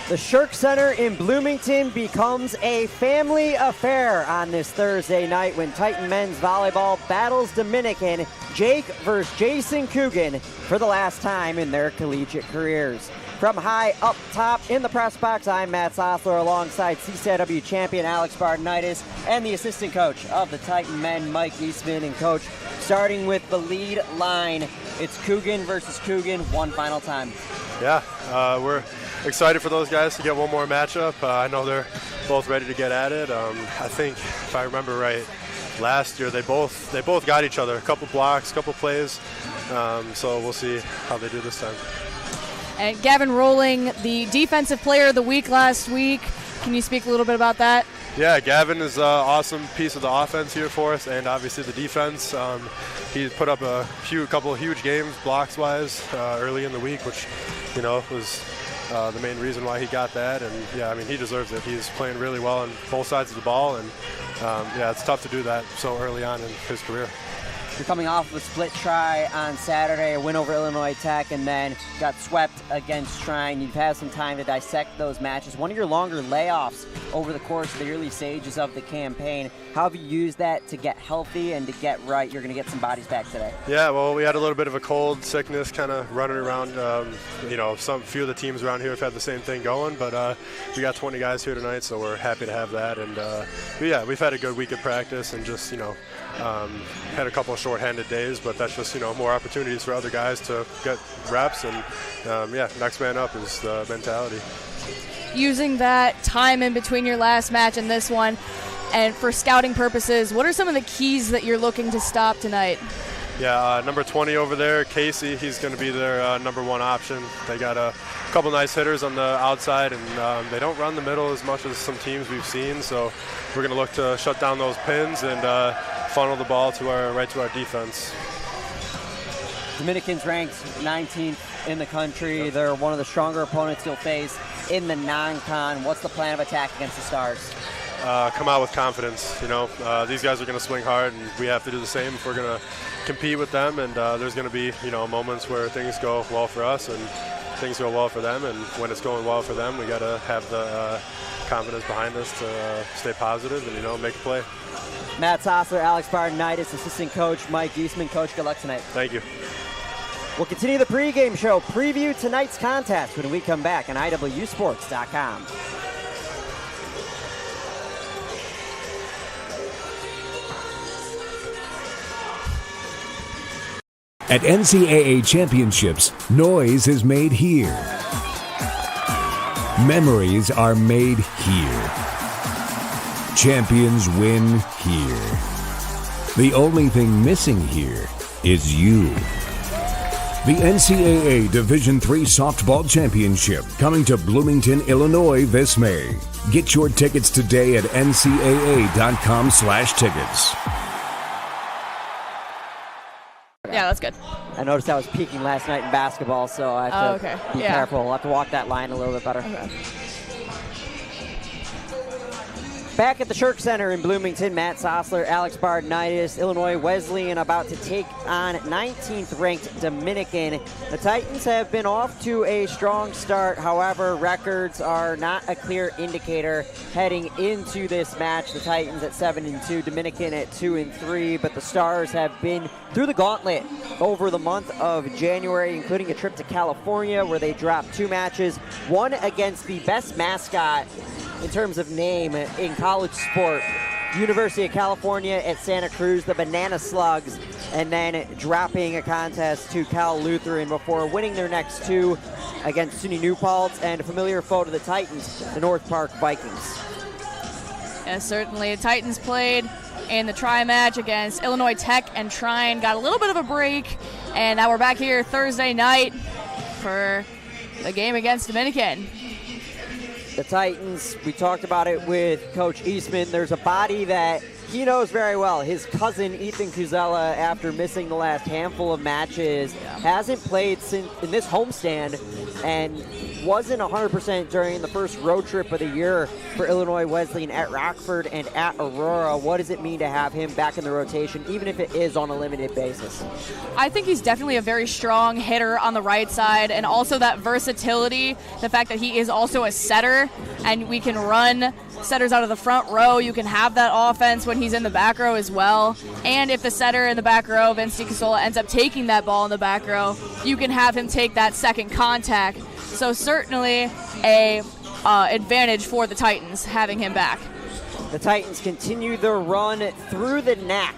The Shirk Center in Bloomington becomes a family affair on this Thursday night when Titan men's volleyball battles Dominican Jake versus Jason Coogan for the last time in their collegiate careers. From high up top in the press box, I'm Matt Sossler alongside CCIW champion Alex Bardenitis and the assistant coach of the Titan men, Mike Eastman. And coach, starting with the lead line, it's Coogan versus Coogan one final time. Yeah, we're excited for those guys to get one more matchup. I know they're both ready to get at it. I think, if I remember right, last year they both got each other, a couple blocks, a couple plays. So we'll see how they do this time. And Gavin Rowling, the defensive player of the week last week. Can you speak a little bit about that? Yeah, Gavin is an awesome piece of the offense here for us, and obviously the defense. He put up a couple of huge games blocks-wise early in the week, which, was the main reason why he got that. And yeah, I mean, he deserves it. He's playing really well on both sides of the ball, and it's tough to do that so early on in his career. You're coming off of a split try on Saturday, a win over Illinois Tech, and then got swept against Shrine. You've had some time to dissect those matches. One of your longer layoffs over the course of the early stages of the campaign. How have you used that to get healthy and to get right? You're going to get some bodies back today. Yeah, well, we had a little bit of a cold sickness kind of running around. Few of the teams around here have had the same thing going, but we got 20 guys here tonight, so we're happy to have that. And we've had a good week of practice and just, had a couple of short-handed days, but that's just, more opportunities for other guys to get reps. And, next man up is the mentality. Using that time in between your last match and this one, and for scouting purposes, what are some of the keys that you're looking to stop tonight? Yeah, number 20 over there, Casey, he's going to be their number one option. They got a couple nice hitters on the outside, and they don't run the middle as much as some teams we've seen, so we're going to look to shut down those pins and funnel the ball right to our defense. Dominican's ranked 19th in the country. They're one of the stronger opponents you'll face in the non-con. What's the plan of attack against the Stars? Come out with confidence. These guys are going to swing hard, and we have to do the same if we're going to compete with them. And there's going to be, moments where things go well for us and things go well for them. And when it's going well for them, we got to have the confidence behind us to stay positive and make a play. Matt Sossler, Alex Bardenitis, assistant coach Mike Eastman. Coach, good luck tonight. Thank you. We'll continue the pregame show, preview tonight's contest when we come back on IWSports.com. At NCAA Championships, noise is made here. Memories are made here. Champions win here. The only thing missing here is you. The NCAA Division III Softball Championship coming to Bloomington, Illinois this May. Get your tickets today at ncaa.com/tickets. Yeah, that's good. I noticed I was peaking last night in basketball, so I have to be careful. I'll have to walk that line a little bit better. Okay. Back at the Shirk Center in Bloomington, Matt Sossler, Alex Bardenitis, Illinois Wesleyan about to take on 19th ranked Dominican. The Titans have been off to a strong start. However, records are not a clear indicator heading into this match. The Titans at 7-2, Dominican at 2-3, but the Stars have been through the gauntlet over the month of January, including a trip to California where they dropped 2 matches, one against the best mascot in terms of name in college sport, University of California at Santa Cruz, the Banana Slugs, and then dropping a contest to Cal Lutheran before winning their next 2 against SUNY New Paltz and a familiar foe to the Titans, the North Park Vikings. Yes, certainly. The Titans played in the tri-match against Illinois Tech and Trine, got a little bit of a break, and now we're back here Thursday night for the game against Dominican. The Titans, we talked about it with Coach Eastman. There's a body that he knows very well. His cousin, Ethan Kuzella, after missing the last handful of matches, hasn't played since in this homestand. And wasn't 100% during the first road trip of the year for Illinois Wesleyan at Rockford and at Aurora. What does it mean to have him back in the rotation, even if it is on a limited basis? I think he's definitely a very strong hitter on the right side, and also that versatility, the fact that he is also a setter, and we can run setters out of the front row. You can have that offense when he's in the back row as well. And if the setter in the back row, Vince DiCasola, ends up taking that ball in the back row, you can have him take that second contact. So certainly a advantage for the Titans having him back. The Titans continue their run through the NAC.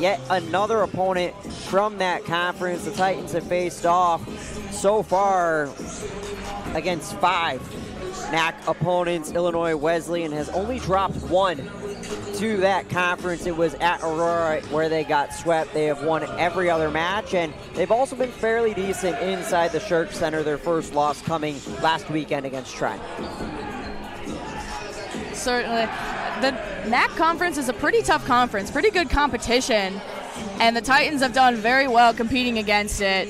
Yet another opponent from that conference. The Titans have faced off so far against 5 NAC opponents. Illinois Wesleyan has only dropped 1 to that conference. It was at Aurora where they got swept. They have won every other match, and they've also been fairly decent inside the Shirk Center, their first loss coming last weekend against Trent. Certainly. The NAC conference is a pretty tough conference, pretty good competition, and the Titans have done very well competing against it.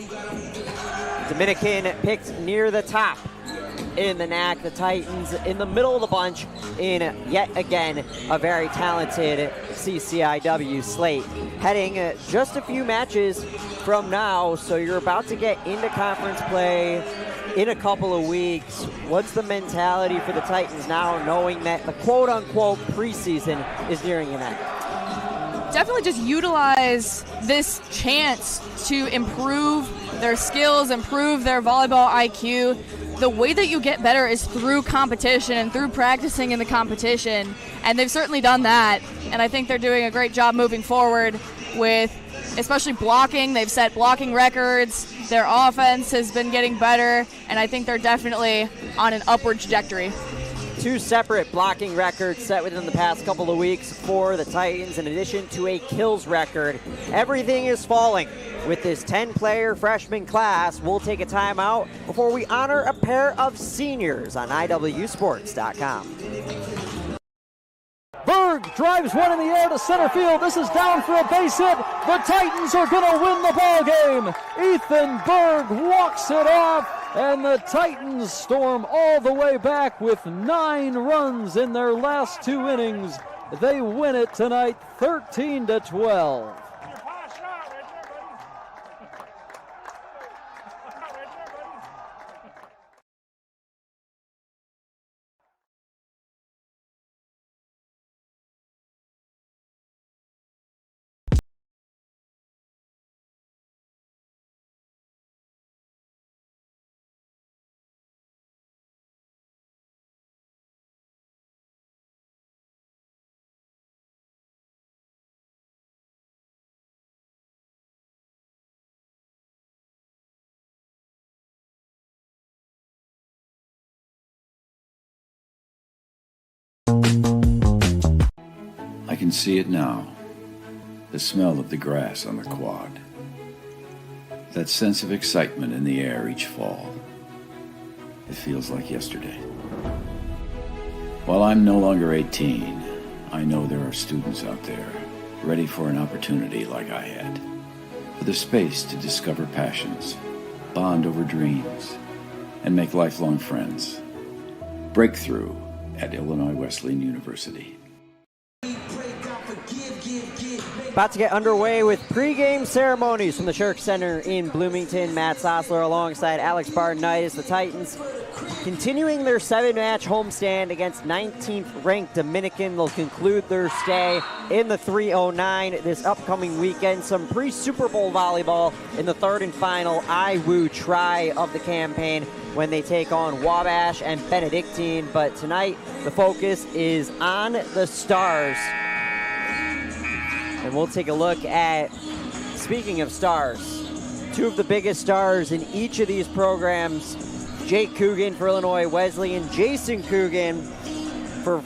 Dominican picked near the top in the NAC. The Titans in the middle of the bunch in yet again a very talented CCIW slate. Heading just a few matches from now, so you're about to get into conference play in a couple of weeks. What's the mentality for the Titans now, knowing that the quote-unquote preseason is nearing an end? Definitely just utilize this chance to improve their skills, improve their volleyball IQ. The way that you get better is through competition and through practicing in the competition, and they've certainly done that, and I think they're doing a great job moving forward with especially blocking. They've set blocking records. Their offense has been getting better, and I think they're definitely on an upward trajectory. 2 separate blocking records set within the past couple of weeks for the Titans, in addition to a kills record. Everything is falling with this 10-player freshman class. We'll take a timeout before we honor a pair of seniors on IWSports.com. Berg drives one in the air to center field. This is down for a base hit. The Titans are going to win the ball game. Ethan Berg walks it off, and the Titans storm all the way back with 9 runs in their last 2 innings. They win it tonight 13-12. I can see it now, the smell of the grass on the quad, that sense of excitement in the air each fall. It feels like yesterday. While I'm no longer 18, I know there are students out there ready for an opportunity like I had, for the space to discover passions, bond over dreams, and make lifelong friends. Breakthrough at Illinois Wesleyan University. About to get underway with pregame ceremonies from the Shirk Center in Bloomington. Matt Sosler alongside Alex Bardenitis. The Titans continuing their 7-match homestand against 19th-ranked Dominican. They'll conclude their stay in the 309 this upcoming weekend. Some pre-Super Bowl volleyball in the 3rd and final IWU try of the campaign when they take on Wabash and Benedictine. But tonight, the focus is on the Stars. And we'll take a look at, speaking of stars, 2 of the biggest stars in each of these programs. Jake Coogan for Illinois Wesleyan, Jason Coogan for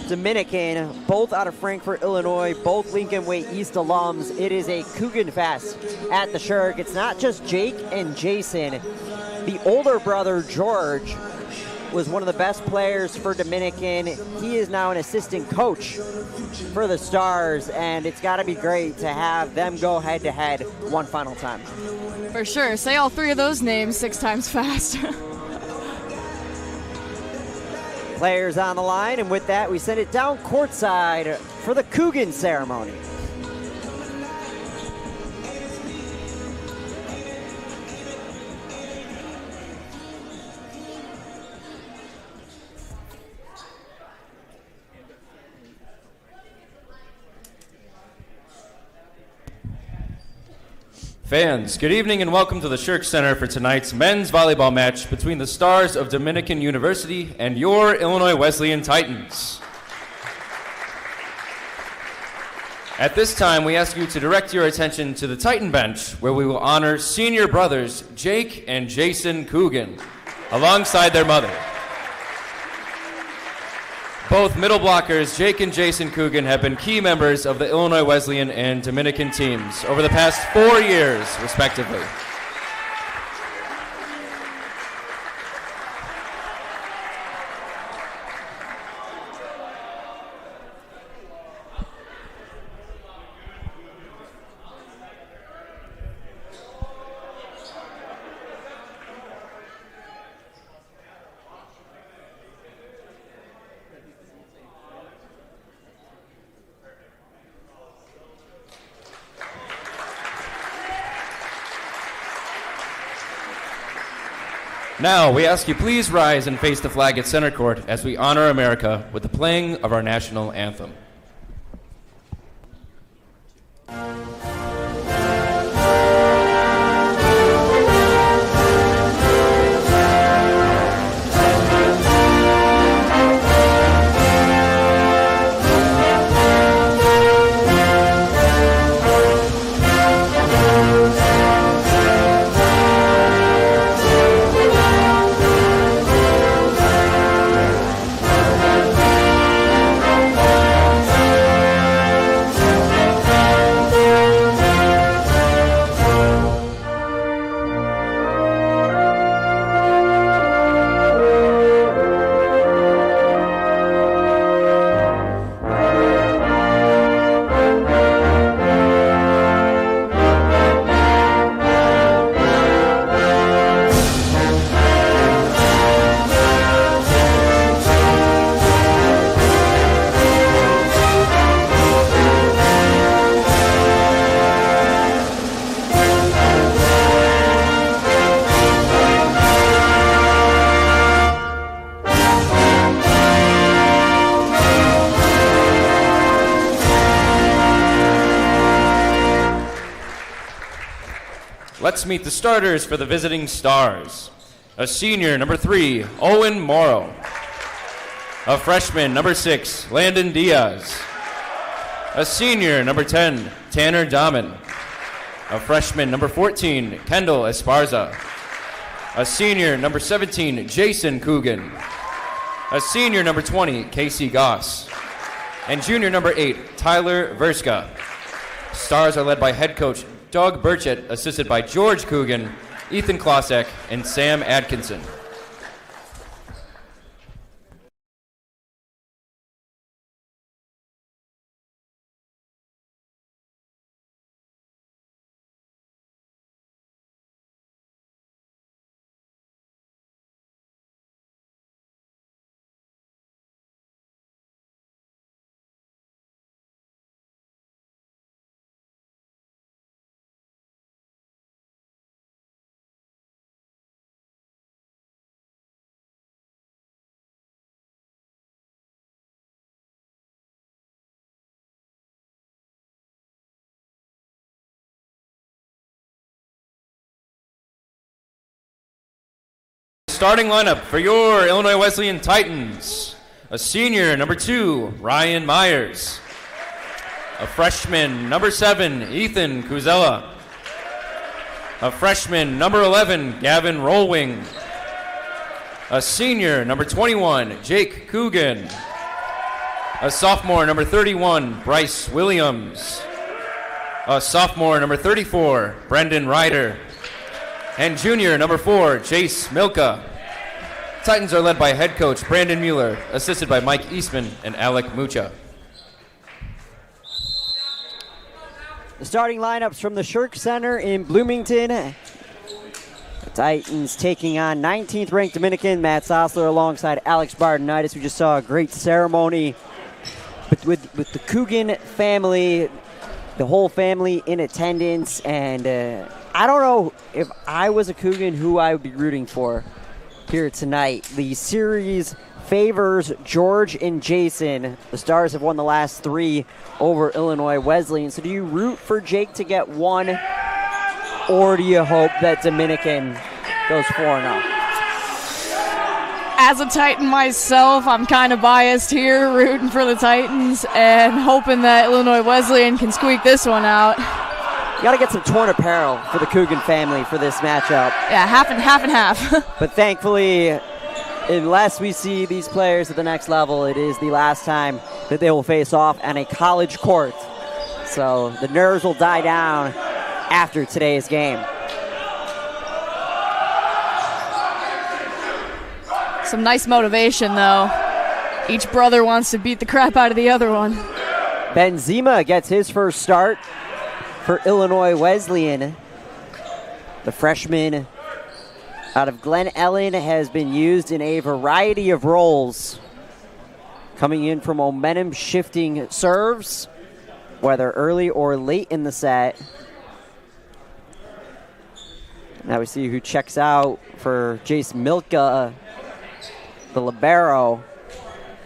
Dominican, both out of Frankfort, Illinois, both Lincoln Way East alums. It is a Coogan Fest at the Shirk. It's not just Jake and Jason. The older brother, George, was one of the best players for Dominican. He is now an assistant coach for the Stars, and it's got to be great to have them go head-to-head one final time. For sure. Say all 3 of those names 6 times fast. players on the line, and with that, we send it down courtside for the Coogan ceremony. Fans, good evening and welcome to the Shirk Center for tonight's men's volleyball match between the Stars of Dominican University and your Illinois Wesleyan Titans. At this time, we ask you to direct your attention to the Titan bench, where we will honor senior brothers Jake and Jason Coogan, alongside their mother. Both middle blockers, Jake and Jason Coogan, have been key members of the Illinois Wesleyan and Dominican teams over the past 4 years, respectively. Now, we ask you please rise and face the flag at center court as we honor America with the playing of our national anthem. Let's meet the starters for the visiting Stars. A senior, number 3, Owen Morrow. A freshman, number 6, Landon Diaz. A senior, number 10, Tanner Dahmen. A freshman, number 14, Kendall Esparza. A senior, number 17, Jason Coogan. A senior, number 20, Casey Goss. And junior, number 8, Tyler Verska. Stars are led by head coach Doug Burchett, assisted by George Coogan, Ethan Klosek, and Sam Atkinson. Starting lineup for your Illinois Wesleyan Titans. A senior, number 2, Ryan Myers. A freshman, number 7, Ethan Kuzella. A freshman, number 11, Gavin Rollwing. A senior, number 21, Jake Coogan. A sophomore, number 31, Bryce Williams. A sophomore, number 34, Brendan Ryder. And junior, number 4, Jace Milka. Titans are led by head coach Brandon Mueller, assisted by Mike Eastman and Alec Mucha. The starting lineups from the Shirk Center in Bloomington. The Titans taking on 19th ranked Dominican Matt Sossler alongside Alex Bardenitis. We just saw a great ceremony with the Coogan family, the whole family in attendance, and I don't know if I was a Coogan who I would be rooting for here tonight. The series favors George and Jason. The Stars have won the last 3 over Illinois Wesleyan. So do you root for Jake to get 1, or do you hope that Dominican goes 4-0? As a Titan myself, I'm kind of biased here, rooting for the Titans and hoping that Illinois Wesleyan can squeak this one out. You got to get some torn apparel for the Coogan family for this matchup. Yeah, half and half. But thankfully, unless we see these players at the next level, it is the last time that they will face off on a college court. So the nerves will die down after today's game. Some nice motivation, though. Each brother wants to beat the crap out of the other one. Benzema gets his first start for Illinois Wesleyan. The freshman out of Glen Ellen has been used in a variety of roles, coming in for momentum shifting serves, whether early or late in the set. Now we see who checks out for Jace Milka, the libero.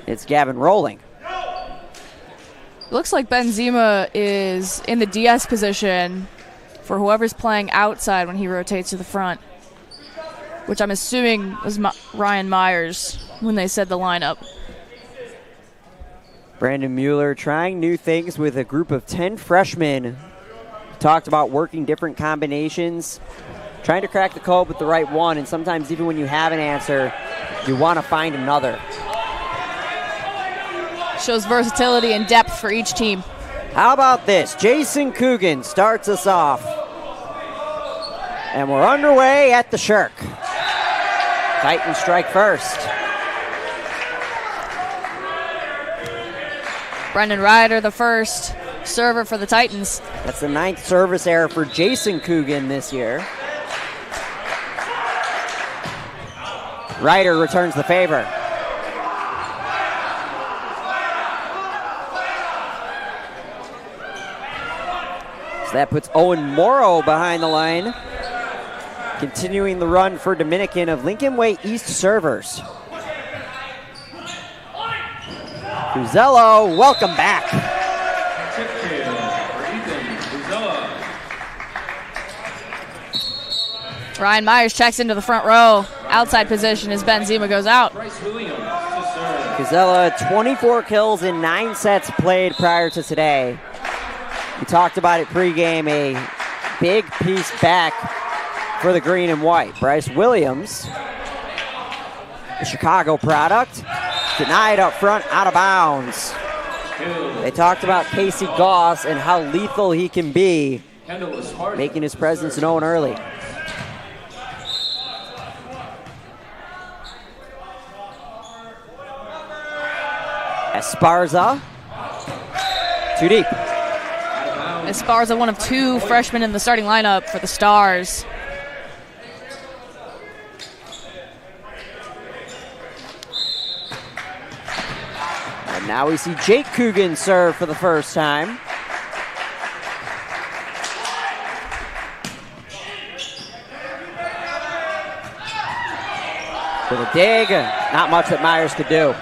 It's Gavin Rowling. Looks like Benzema is in the DS position for whoever's playing outside when he rotates to the front, which I'm assuming was Ryan Myers when they said the lineup. Brandon Mueller trying new things with a group of 10 freshmen. Talked about working different combinations, trying to crack the code with the right one, and sometimes even when you have an answer, you want to find another. Shows versatility and depth for each team. How about this? Jason Coogan starts us off. And we're underway at the Shirk. Titans strike first. Brendan Ryder, the first server for the Titans. That's the 9th service error for Jason Coogan this year. Ryder returns the favor. So that puts Owen Morrow behind the line. Continuing the run for Dominican of Lincoln Way East servers. Cuzello, welcome back. Ryan Myers checks into the front row. Outside position as Benzema goes out. Cuzello, 24 kills in 9 sets played prior to today. We talked about it pregame, a big piece back for the green and white. Bryce Williams, the Chicago product, denied up front, out of bounds. They talked about Casey Goss and how lethal he can be, making his presence known early. Esparza, too deep. Esparza, one of 2 freshmen in the starting lineup for the Stars. And now we see Jake Coogan serve for the first time. For the dig, not much that Myers could do.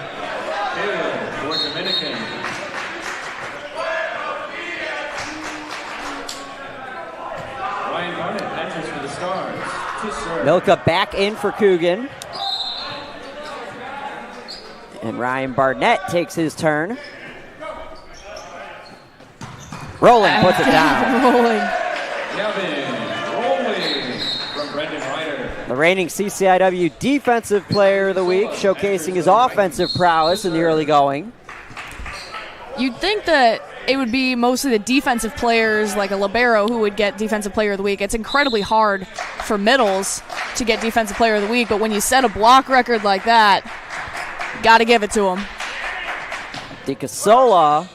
Milka back in for Coogan. And Ryan Barnett takes his turn. Rowling puts it down. Rolling. The reigning CCIW Defensive Player of the Week, showcasing his offensive prowess in the early going. You'd think that it would be mostly the defensive players like a libero who would get Defensive Player of the Week. It's incredibly hard for middles to get Defensive Player of the Week, but when you set a block record like that, you got to give it to him. DeCasola.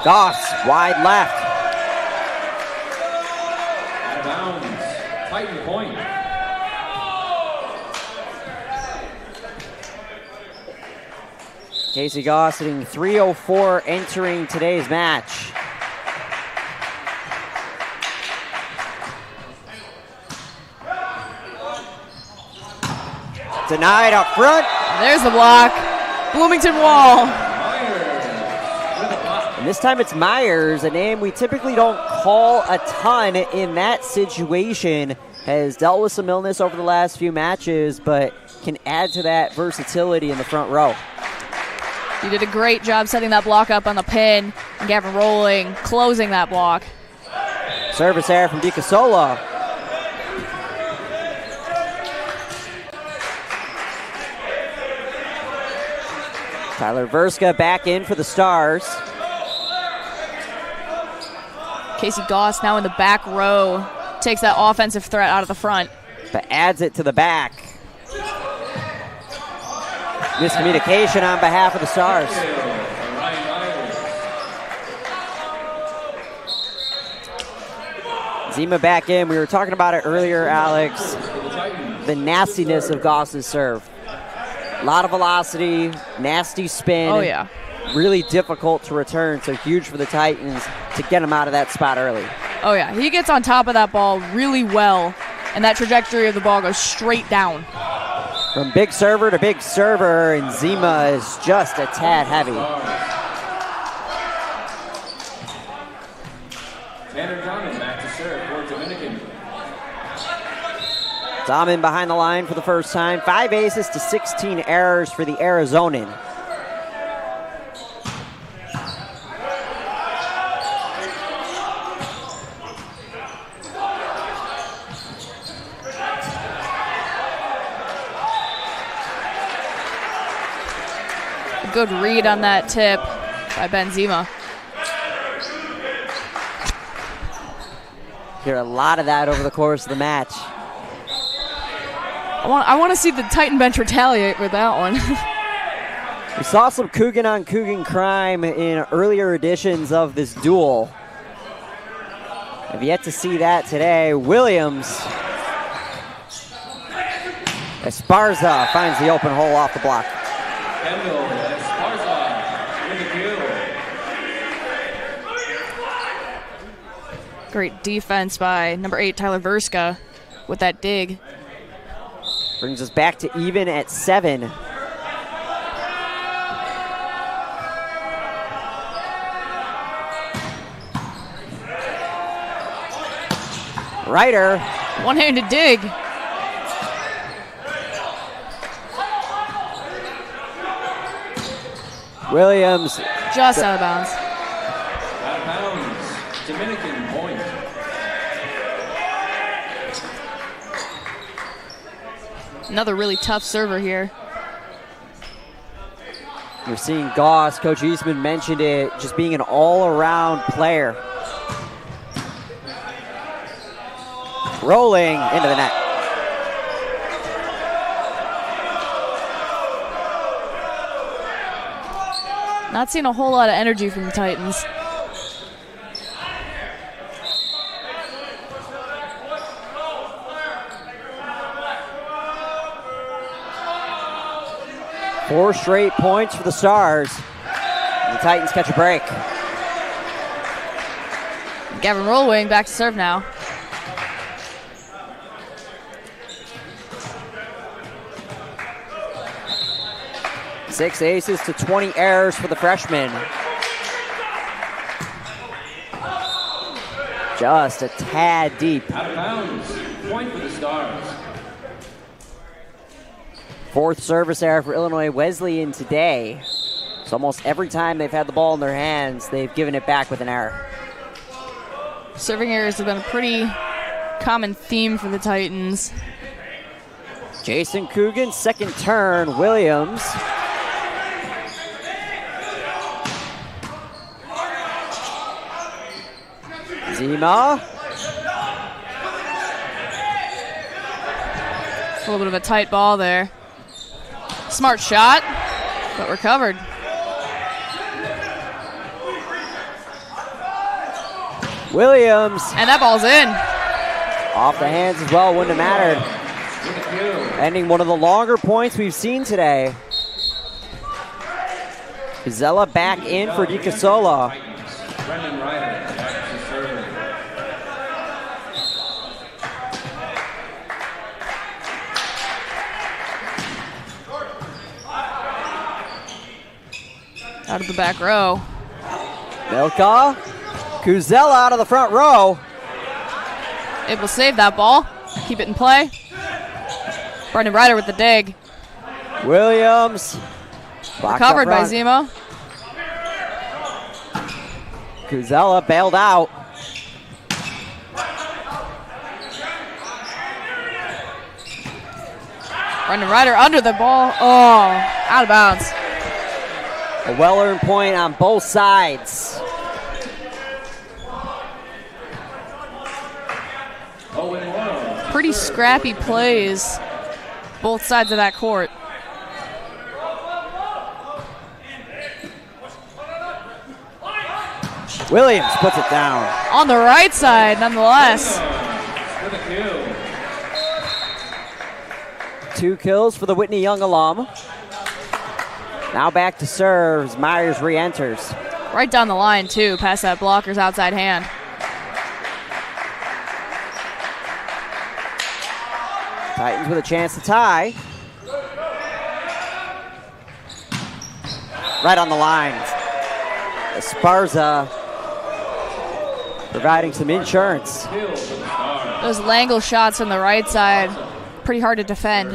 Goss, wide left. Casey Goss hitting .304 entering today's match. Denied up front. There's the block. Bloomington wall. And this time it's Myers, a name we typically don't call a ton in that situation. Has dealt with some illness over the last few matches, but can add to that versatility in the front row. You did a great job setting that block up on the pin. And Gavin Rolling closing that block. Service error from DiCasola. Tyler Verska back in for the Stars. Casey Goss now in the back row. Takes that offensive threat out of the front. But adds it to the back. Miscommunication on behalf of the Stars. Zima back in. We were talking about it earlier, Alex. The nastiness of Goss's serve. A lot of velocity, nasty spin. Oh, yeah. Really difficult to return, so huge for the Titans to get him out of that spot early. Oh, yeah. He gets on top of that ball really well, and that trajectory of the ball goes straight down. From big server to big server, and Zima is just a tad heavy. Tanner Domin back to serve for Dominican. Domin behind the line for the first time. 5 aces to 16 errors for the Arizonan. Good read on that tip by Ben Zima. Hear a lot of that over the course of the match. I want to see the Titan bench retaliate with that one. We saw some Coogan on Coogan crime in earlier editions of this duel. Have yet to see that today. Williams. Esparza finds the open hole off the block. Kendall Esparza with the kill. Great defense by number 8, Tyler Verska, with that dig. Brings us back to even at 7. Ryder. One-handed dig. Williams. Just out of bounds. Out of bounds. Dominican point. Another really tough server here. We're seeing Goss, Coach Eastman mentioned it, just being an all-around player. Rolling into the net. Not seeing a whole lot of energy from the Titans. Four straight points for the Stars. And the Titans catch a break. Gavin Rolwing back to serve now. Six aces to 20 errors for the freshman. Just a tad deep. Out of bounds. Point for the Stars. Fourth service error for Illinois Wesleyan today. So almost every time they've had the ball in their hands, they've given it back with an error. Serving errors have been a pretty common theme for the Titans. Jason Coogan, second turn. Williams. Zima. A little bit of a tight ball there. Smart shot, but recovered. Williams. And that ball's in. Off the hands as well, wouldn't have mattered. Ending one of the longer points we've seen today. Gazella back in for DiCasola. Brendan Ryder back to serve. Out of the back row. Milka. Gazella out of the front row. Able to save that ball. Keep it in play. Brendan Ryder with the dig. Williams. Recovered by Zima. Gazella bailed out. Brendan Ryder under the ball. Oh, out of bounds. A well-earned point on both sides. Pretty scrappy plays, both sides of that court. Williams puts it down. On the right side, nonetheless. 2 kills for the Whitney Young alum. Now back to serve as Myers re-enters. Right down the line, too, past that blocker's outside hand. Titans with a chance to tie. Right on the line. Esparza providing some insurance. Those Langle shots from the right side, pretty hard to defend.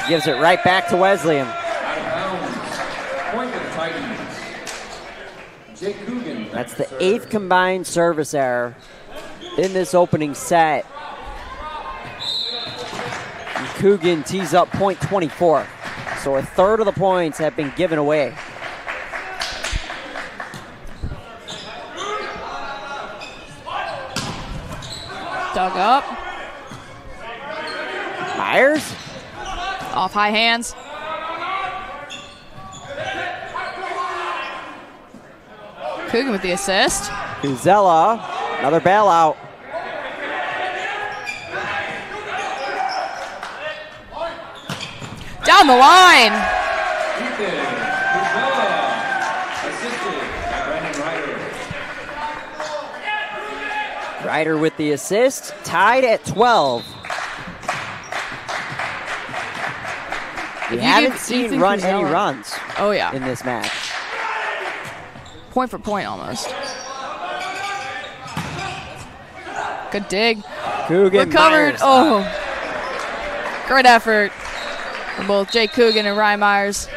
Gives it right back to Wesleyan. That's the 8th combined service error in this opening set. And Coogan tees up point 24. So a third of the points have been given away. Dug up. Myers. Off high hands. Coogan with the assist. Gazella, another bailout. Down the line. Ryder with the assist, tied at 12. We haven't seen any runs in this match. Point for point almost. Good dig. Coogan, recovered. Myers. Oh, great effort from both Jake Coogan and Ryan Myers.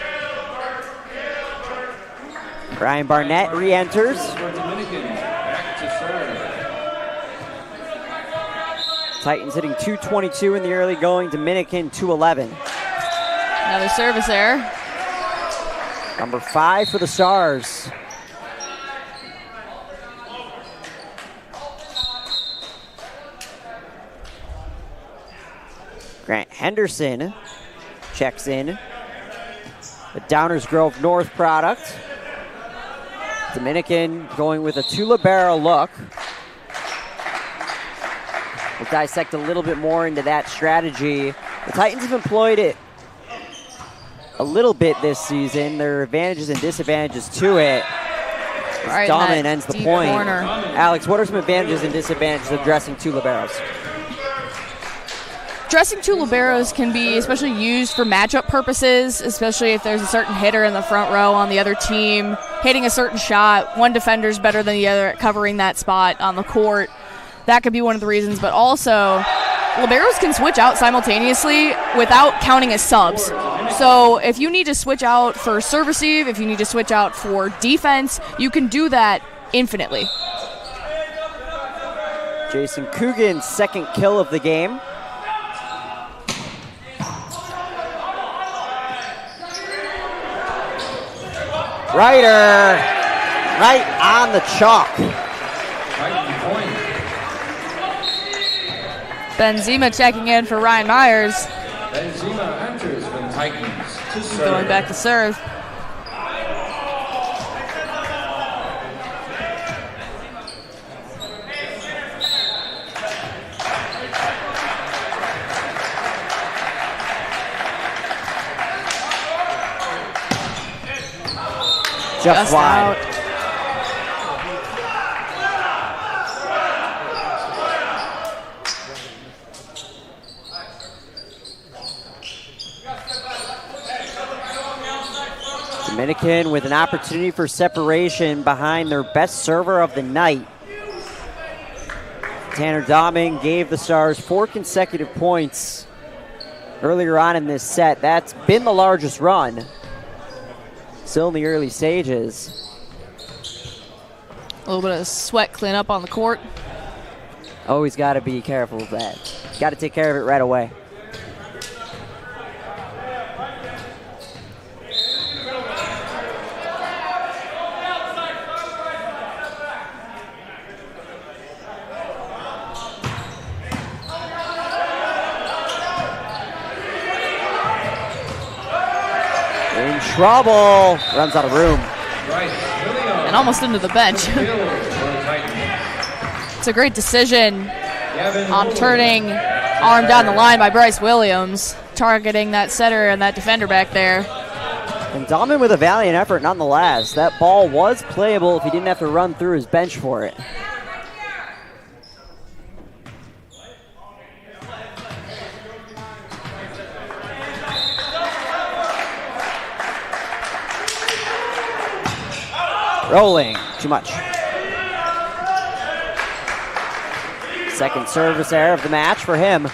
Brian Barnett re-enters. Titans hitting 222 in the early going. Dominican 211. Another service error. Number 5 for the Stars. Grant Henderson checks in. The Downers Grove North product. Dominican going with a 2-libero look. We'll dissect a little bit more into that strategy. The Titans have employed it a little bit this season. There are advantages and disadvantages to it. Right, Domin ends the point. Corner. Alex, what are some advantages and disadvantages of dressing 2 liberos? Dressing 2 liberos can be especially used for matchup purposes, especially if there's a certain hitter in the front row on the other team hitting a certain shot. One defender's better than the other at covering that spot on the court. That could be one of the reasons, but also liberos can switch out simultaneously without counting as subs. So if you need to switch out for serve receive, if you need to switch out for defense, you can do that infinitely. Jason Coogan's second kill of the game. Ryder, right on the chalk. Benzema checking in for Ryan Myers. Benzema enters from Titans to serve. Going back to serve. Just wide. out. Dominican with an opportunity for separation behind their best server of the night. Tanner Domin gave the Stars 4 consecutive points earlier on in this set. That's been the largest run. Still in the early stages. A little bit of sweat cleanup on the court. Always got to be careful of that. Got to take care of it right away. In trouble. Runs out of room. And almost into the bench. It's a great decision on turning arm down the line by Bryce Williams, targeting that setter and that defender back there. And Dahlman with a valiant effort nonetheless. That ball was playable if he didn't have to run through his bench for it. Rolling, too much. Second service error of the match for him.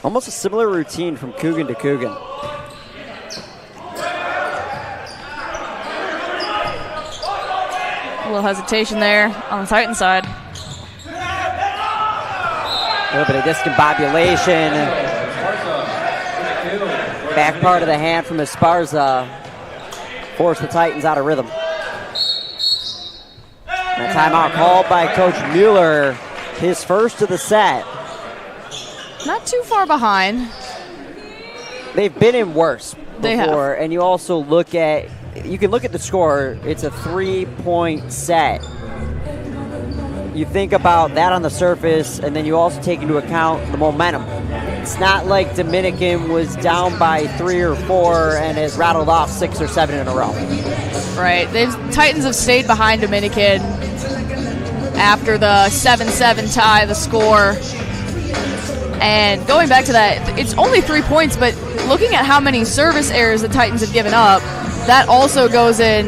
Almost a similar routine from Coogan to Coogan. A little hesitation there on the Titan side. A little bit of discombobulation. Back part of the hand from Esparza forced the Titans out of rhythm. And a timeout called by Coach Mueller, his first of the set. Not too far behind. They've been in worse They before, have. and you also look at, you can look at the score, it's a 3-point set. You think about that on the surface, and then you also take into account the momentum. It's not like Dominican was down by 3 or 4 and has rattled off 6 or 7 in a row. Right. Titans have stayed behind Dominican after the 7-7 tie, the score. And going back to that, it's only 3 points, but looking at how many service errors the Titans have given up, that also goes in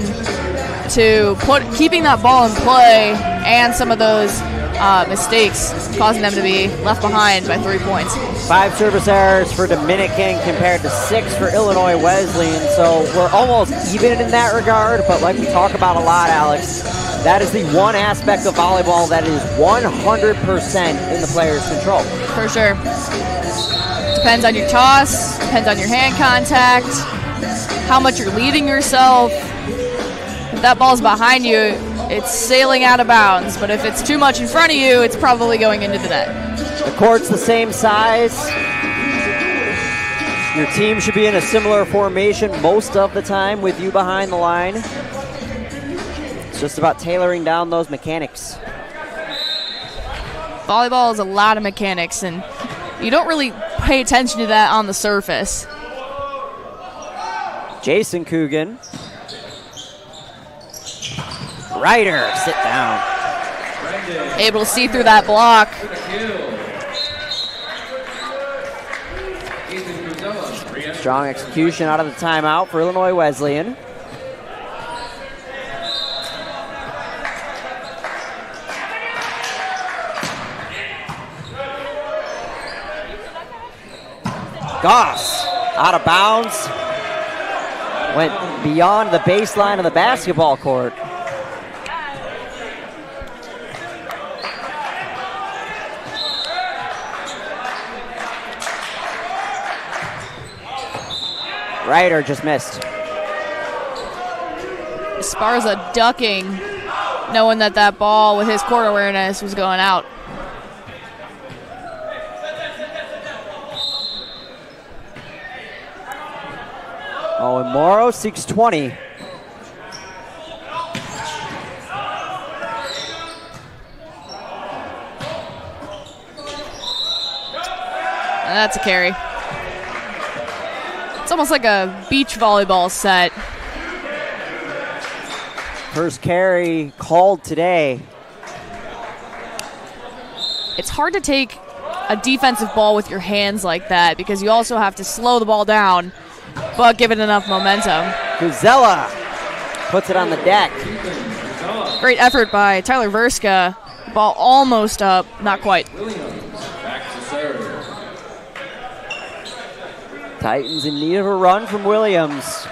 to keeping that ball in play and some of those mistakes causing them to be left behind by 3 points. 5 service errors for Dominican compared to 6 for Illinois Wesleyan, so we're almost even in that regard, but like we talk about a lot, Alex, that is the one aspect of volleyball that is 100% in the player's control. For sure. Depends on your toss, depends on your hand contact, how much you're leaving yourself. If that ball's behind you, it's sailing out of bounds, but if it's too much in front of you, it's probably going into the net. The court's the same size. Your team should be in a similar formation most of the time with you behind the line. It's just about tailoring down those mechanics. Volleyball is a lot of mechanics, and you don't really pay attention to that on the surface. Jason Coogan. Ryder, sit down. Able to see through that block. Strong execution out of the timeout for Illinois Wesleyan. Goss out of bounds. Went beyond the baseline of the basketball court. Ryder just missed. Esparza ducking, knowing that that ball with his court awareness was going out. Oh, and Morrow seeks 20. That's a carry. It's almost like a beach volleyball set. First carry called today. It's hard to take a defensive ball with your hands like that because you also have to slow the ball down, but give it enough momentum. Kuzella puts it on the deck. Great effort by Tyler Verska. Ball almost up, not quite. Titans in need of a run from Williams.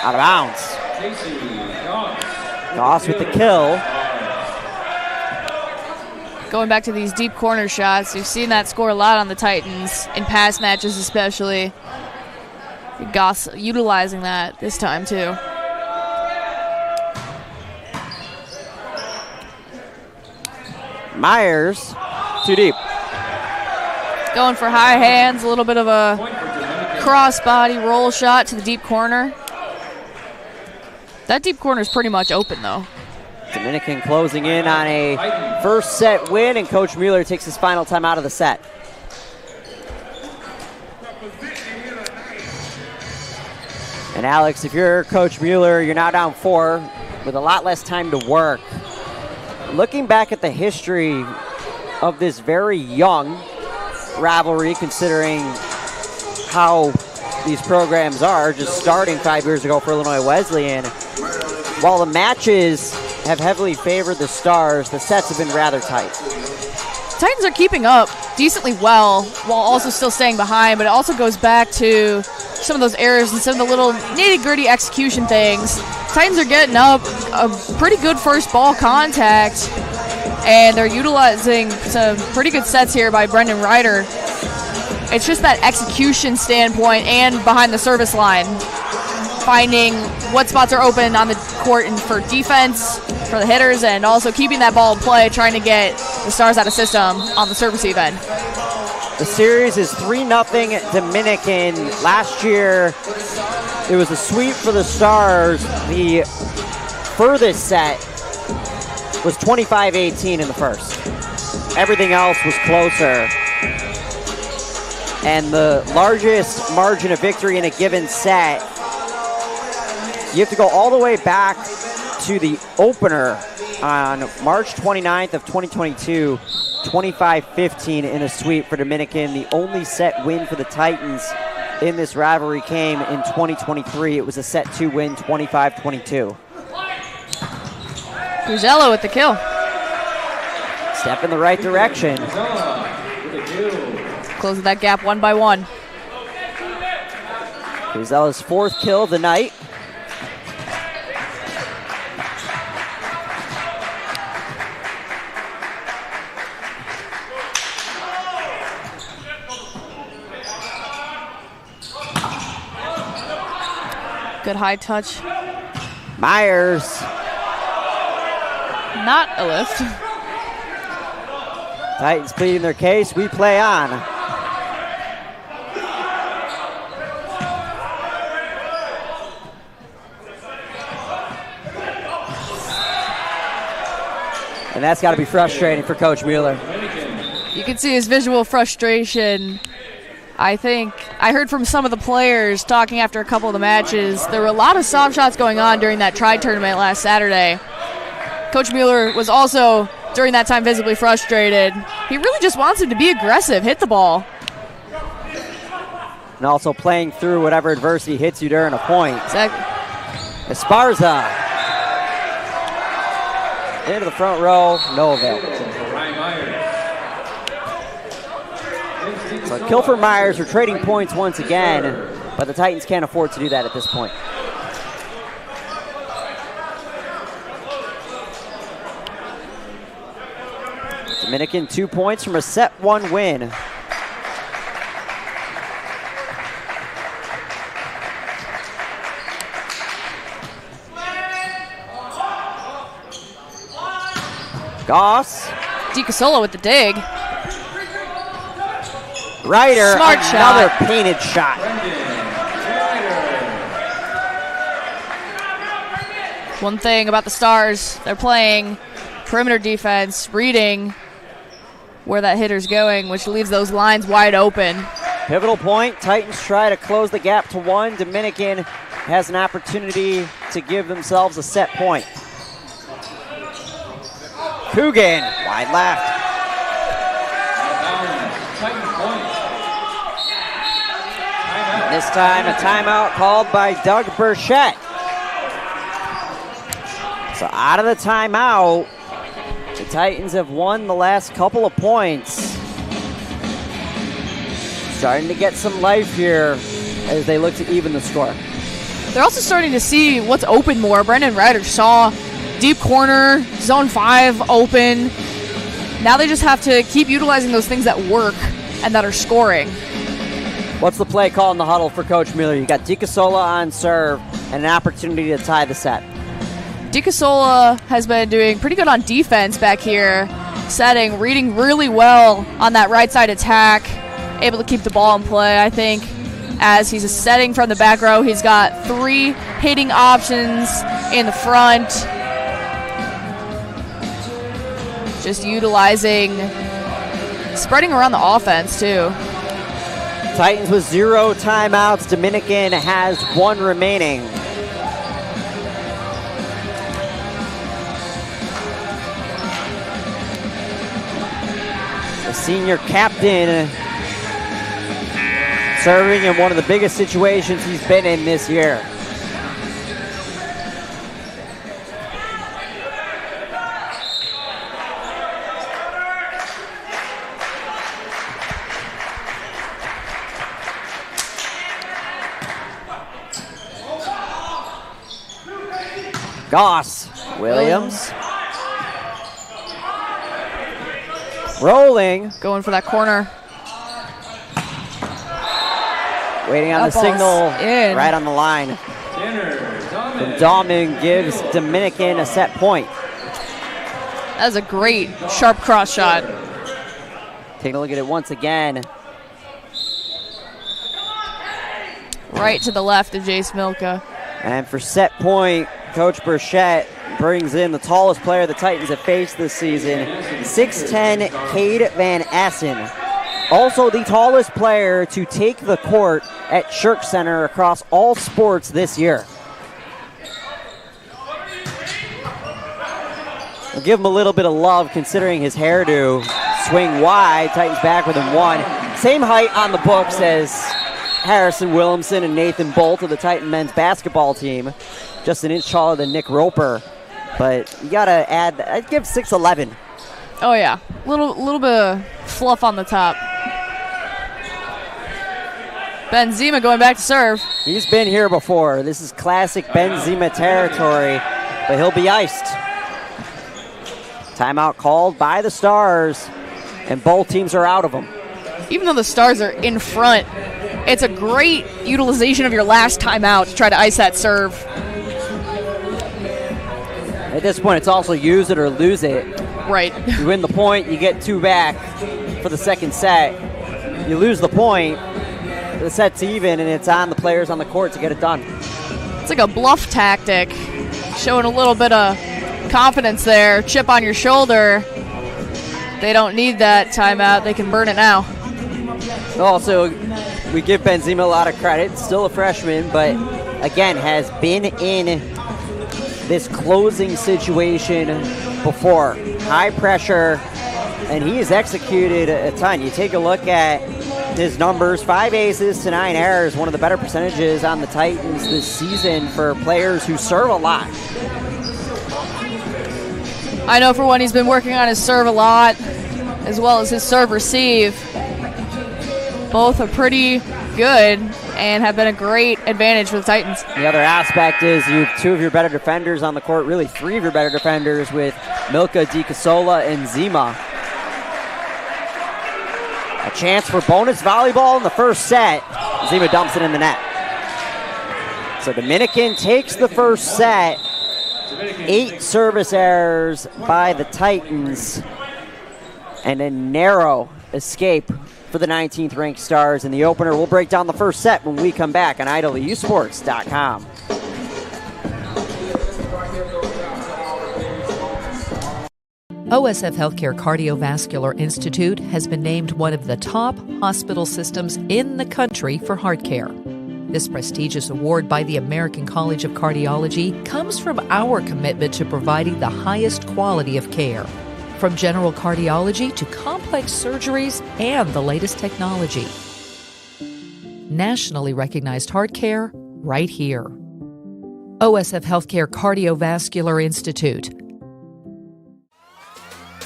Out of bounds. Goss with the kill. Going back to these deep corner shots, you've seen that score a lot on the Titans, in past matches especially. Goss utilizing that this time too. Myers, too deep. Going for high hands, a little bit of a cross-body roll shot to the deep corner. That deep corner is pretty much open, though. Dominican closing in on a first set win, and Coach Mueller takes his final time out of the set. And Alex, if you're Coach Mueller, you're now down 4 with a lot less time to work. Looking back at the history of this very young rivalry, considering how these programs are, just starting 5 years ago for Illinois Wesleyan, while the matches have heavily favored the Stars, the sets have been rather tight. Titans are keeping up decently well while also still staying behind, but it also goes back to some of those errors and some of the little nitty-gritty execution things. Titans are getting up a pretty good first ball contact, and they're utilizing some pretty good sets here by Brendan Ryder. It's just that execution standpoint and behind the service line, finding what spots are open on the court and for defense, for the hitters, and also keeping that ball in play, trying to get the Stars out of system on the service end. The series is 3-0 Dominican. Last year, it was a sweep for the Stars. The furthest set was 25-18 in the first. Everything else was closer. And the largest margin of victory in a given set, you have to go all the way back to the opener on March 29th of 2022, 25-15 in a sweep for Dominican. The only set win for the Titans in this rivalry came in 2023. It was a set 2 win, 25-22. Cuzello with the kill. Step in the right direction. Closing that gap 1 by 1. Cuzello's 4th kill of the night. Good high touch. Myers. Not a lift. Titans pleading their case. We play on. And that's got to be frustrating for Coach Mueller. You can see his visual frustration. I think I heard from some of the players talking after a couple of the matches. There were a lot of soft shots going on during that tri-tournament last Saturday. Coach Mueller was also, during that time, visibly frustrated. He really just wants him to be aggressive, hit the ball. And also playing through whatever adversity hits you during a point. Exactly. Esparza. Into the front row, no avail. So kill for Myers. We're trading points once again, but the Titans can't afford to do that at this point. Dominican 2 points from a set 1 win. Goss. DiCasolo with the dig. Ryder, Smart another shot. painted shot. One thing about the Stars, they're playing perimeter defense, reading where that hitter's going, which leaves those lines wide open. Pivotal point. Titans try to close the gap to 1. Dominican has an opportunity to give themselves a set point. Coogan, wide left. This time a timeout called by Doug Burchett. So out of the timeout, the Titans have won the last couple of points. Starting to get some life here as they look to even the score. They're also starting to see what's open more. Brendan Ryder saw deep corner, zone 5 open. Now they just have to keep utilizing those things that work and that are scoring. What's the play call in the huddle for Coach Miller? You got DiCasola on serve and an opportunity to tie the set. DiCasola has been doing pretty good on defense back here, setting, reading really well on that right side attack, able to keep the ball in play. I think as he's setting from the back row, he's got 3 hitting options in the front. Just utilizing, spreading around the offense too. Titans with 0 timeouts. Dominican has 1 remaining. The senior captain serving in one of the biggest situations he's been in this year. Goss, Williams. Rolling. Going for that corner. Waiting on the signal right on the line. And Dominican gives Dominican a set point. That was a great sharp cross shot. Taking a look at it once again. Right to the left of Jace Milka. And for set point, Coach Burchett brings in the tallest player the Titans have faced this season, 6'10", Cade Van Assen. Also the tallest player to take the court at Shirk Center across all sports this year. We'll give him a little bit of love considering his hairdo. Swing wide, Titans back within 1. Same height on the books as Harrison Williamson and Nathan Bolt of the Titan men's basketball team. Just an inch taller than Nick Roper. But you gotta add, I'd give 6'11". Oh yeah, little bit of fluff on the top. Benzema going back to serve. He's been here before. This is classic Benzema territory, but he'll be iced. Timeout called by the Stars, and both teams are out of them. Even though the Stars are in front, it's a great utilization of your last timeout to try to ice that serve. At this point, it's also use it or lose it. Right. You win the point, you get 2 back for the second set. You lose the point, the set's even, and it's on the players on the court to get it done. It's like a bluff tactic, showing a little bit of confidence there. Chip on your shoulder. They don't need that timeout. They can burn it now. Also, we give Benzema a lot of credit. Still a freshman, but again, has been in this closing situation before. High pressure, and he has executed a ton. You take a look at his numbers, 5 aces to 9 errors, one of the better percentages on the Titans this season for players who serve a lot. I know for one, he's been working on his serve a lot, as well as his serve receive. Both are pretty good and have been a great advantage for the Titans. The other aspect is you have 2 of your better defenders on the court, really 3 of your better defenders with Milka, DiCasola, and Zima. A chance for bonus volleyball in the first set. Zima dumps it in the net. So Dominican takes the first set. 8 service errors by the Titans. And a narrow escape for the 19th ranked Stars in the opener. We'll break down the first set when we come back on IWSports.com. OSF Healthcare Cardiovascular Institute has been named one of the top hospital systems in the country for heart care. This prestigious award by the American College of Cardiology comes from our commitment to providing the highest quality of care, from general cardiology to complex surgeries and the latest technology. Nationally recognized heart care right here. OSF Healthcare Cardiovascular Institute.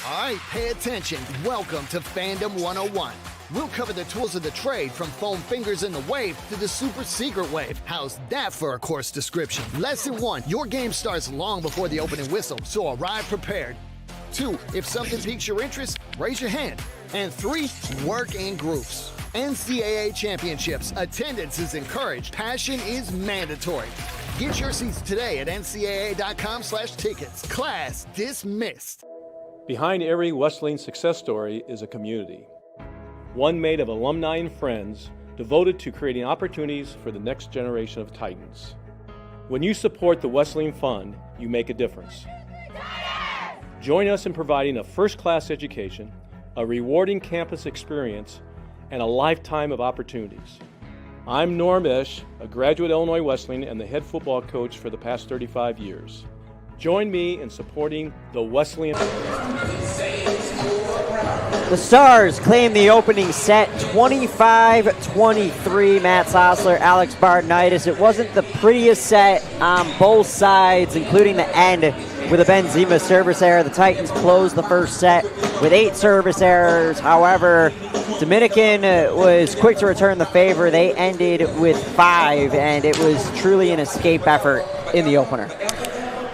All right, pay attention. Welcome to Fandom 101. We'll cover the tools of the trade from foam fingers in the wave to the super secret wave. How's that for a course description? Lesson 1, your game starts long before the opening whistle, so arrive prepared. 2, if something piques your interest, raise your hand. And 3, work in groups. NCAA championships. Attendance is encouraged. Passion is mandatory. Get your seats today at ncaa.com/tickets. Class dismissed. Behind every Wesleyan success story is a community. One made of alumni and friends devoted to creating opportunities for the next generation of Titans. When you support the Wesleyan Fund, you make a difference. Join us in providing a first-class education, a rewarding campus experience, and a lifetime of opportunities. I'm Norm Esch, a graduate Illinois Wesleyan and the head football coach for the past 35 years. Join me in supporting the Wesleyan. The Stars claim the opening set 25-23. Matt Sosler, Alex Bardenitis. It wasn't the prettiest set on both sides, including the end with a Benzema service error. The Titans closed the first set with 8 service errors. However, Dominican was quick to return the favor. They ended with 5, and it was truly an escape effort in the opener.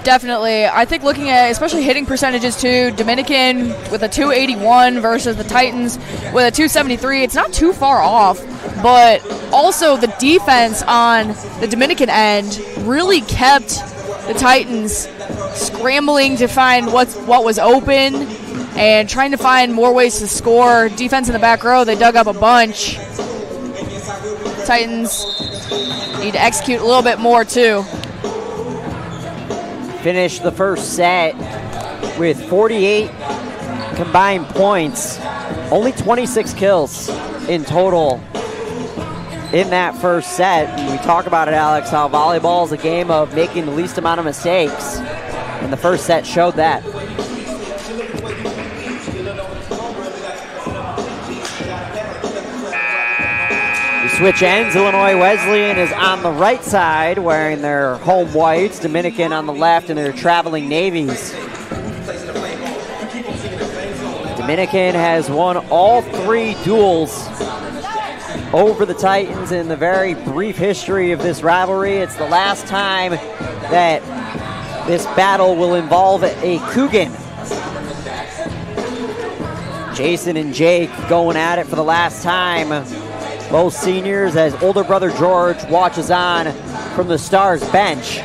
Definitely. I think looking at especially hitting percentages too, Dominican with a 281 versus the Titans with a 273, it's not too far off, but also the defense on the Dominican end really kept the Titans scrambling to find what was open and trying to find more ways to score. Defense in the back row, they dug up a bunch. Titans need to execute a little bit more too. Finished the first set with 48 combined points, only 26 kills in total in that first set. And we talk about it, Alex, how volleyball is a game of making the least amount of mistakes, and the first set showed that. Switch ends. Illinois Wesleyan is on the right side wearing their home whites. Dominican on the left in their traveling navies. Dominican has won all 3 duels over the Titans in the very brief history of this rivalry. It's the last time that this battle will involve a Coogan. Jason and Jake going at it for the last time. Both seniors, as older brother George watches on from the Stars bench.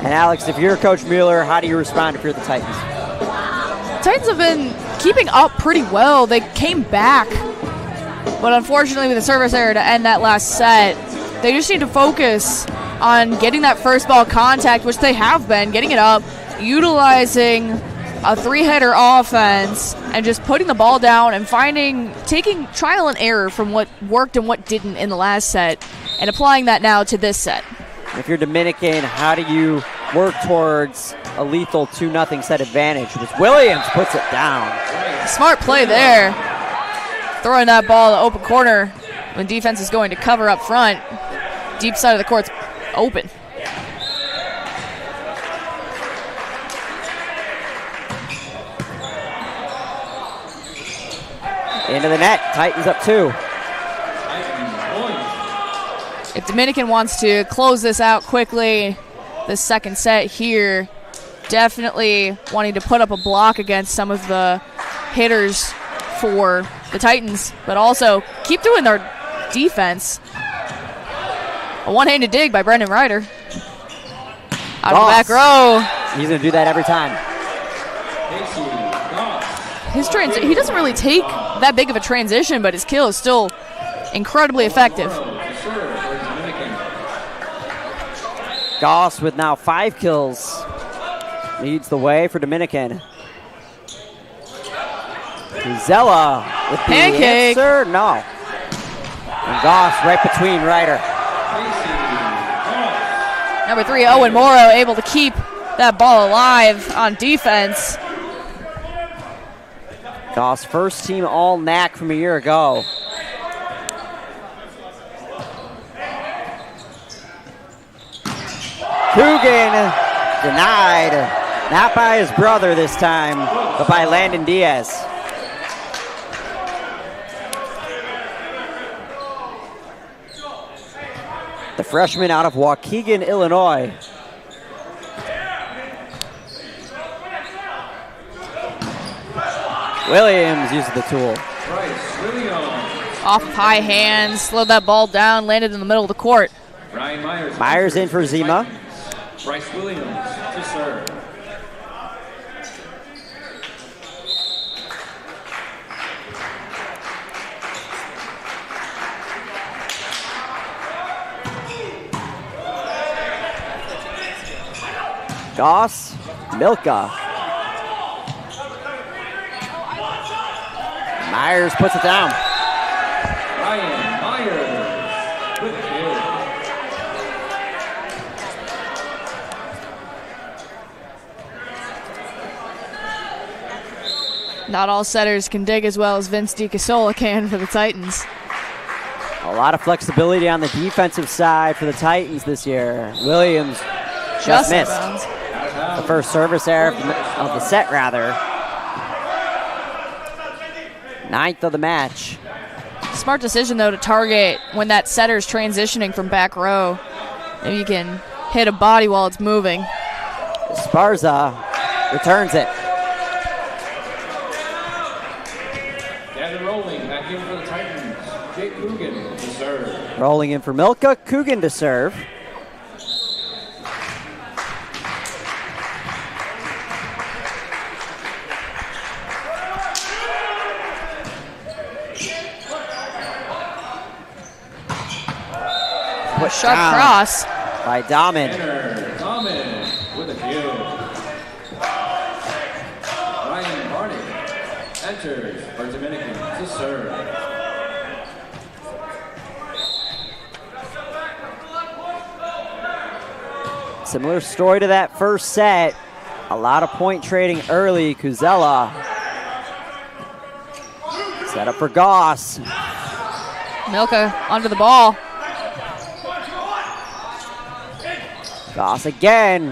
And Alex, if you're Coach Mueller, how do you respond if you're the Titans? Titans have been keeping up pretty well. They came back, but unfortunately with the service error to end that last set, they just need to focus on getting that first ball contact, which they have been, getting it up, utilizing a 3-header offense and just putting the ball down and taking trial and error from what worked and what didn't in the last set and applying that now to this set. If you're Dominican, how do you work towards a lethal 2-0 set advantage? Which Williams puts it down. Smart play there. Throwing that ball to open corner when defense is going to cover up front. Deep side of the court's open. Into the net. Titans up 2. If Dominican wants to close this out quickly, this second set here, definitely wanting to put up a block against some of the hitters for the Titans, but also keep doing their defense. A one-handed dig by Brendan Ryder. Out of the back row. He's going to do that every time. He doesn't really take that big of a transition, but his kill is still incredibly effective. Goss with now 5 kills leads the way for Dominican. Zella with the Pancake. answer. No. And Goss right between Ryder. Number 3, Owen Morrow, able to keep that ball alive on defense. Goss, first team all NAC from a year ago. Coogan denied. Not by his brother this time, but by Landon Diaz. The freshman out of Waukegan, Illinois. Williams uses the tool. Off of high hands, slowed that ball down, landed in the middle of the court. Myers in for Zima. Bryce Williams to serve. Goss, Milka. Myers puts it down. Ryan Myers with the kill. Not all setters can dig as well as Vince DiCasola can for the Titans. A lot of flexibility on the defensive side for the Titans this year. Williams just missed. The first service error of the set, rather. 9th of the match. Smart decision, though, to target when that setter's transitioning from back row. Maybe you can hit a body while it's moving. Esparza returns it. Gather rolling back in for the Titans. Jake Coogan to serve. Rolling in for Milka. Coogan to serve. Sharp cross by Dahmen. Dahmen with a kill. Ryan Barney enters for Dominican to serve. Similar story to that first set. A lot of point trading early. Kuzella. Set up for Goss. Milka under the ball. Goss again.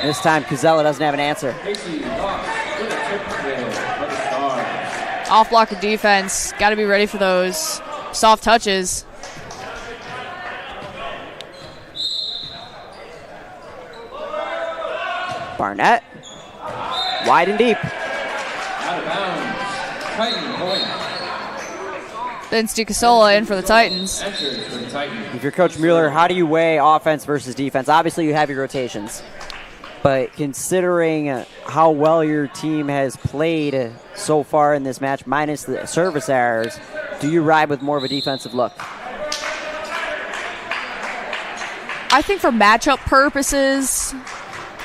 This time Kuzella doesn't have an answer. Off blocker defense. Got to be ready for those soft touches. Barnett. Wide and deep. Out of bounds. Titan point. Vince DiCasola in for the Titans. Enters for the Titans. If you're Coach Mueller, how do you weigh offense versus defense? Obviously, you have your rotations. But considering how well your team has played so far in this match, minus the service errors, do you ride with more of a defensive look? I think for matchup purposes,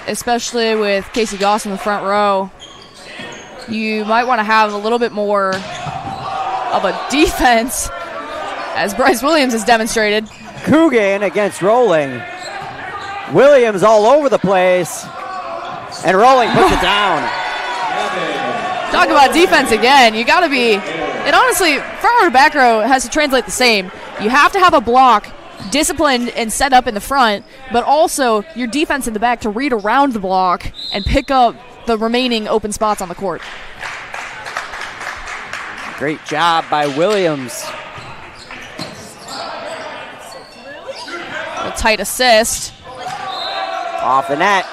especially with Casey Goss in the front row, you might want to have a little bit more of a defense, as Bryce Williams has demonstrated. Coogan against Rolling. Williams all over the place. And Rolling puts it down. Talk about defense again. You got to be, and honestly, front row to back row has to translate the same. You have to have a block disciplined and set up in the front, but also your defense in the back to read around the block and pick up the remaining open spots on the court. Great job by Williams. A tight assist. Off the net.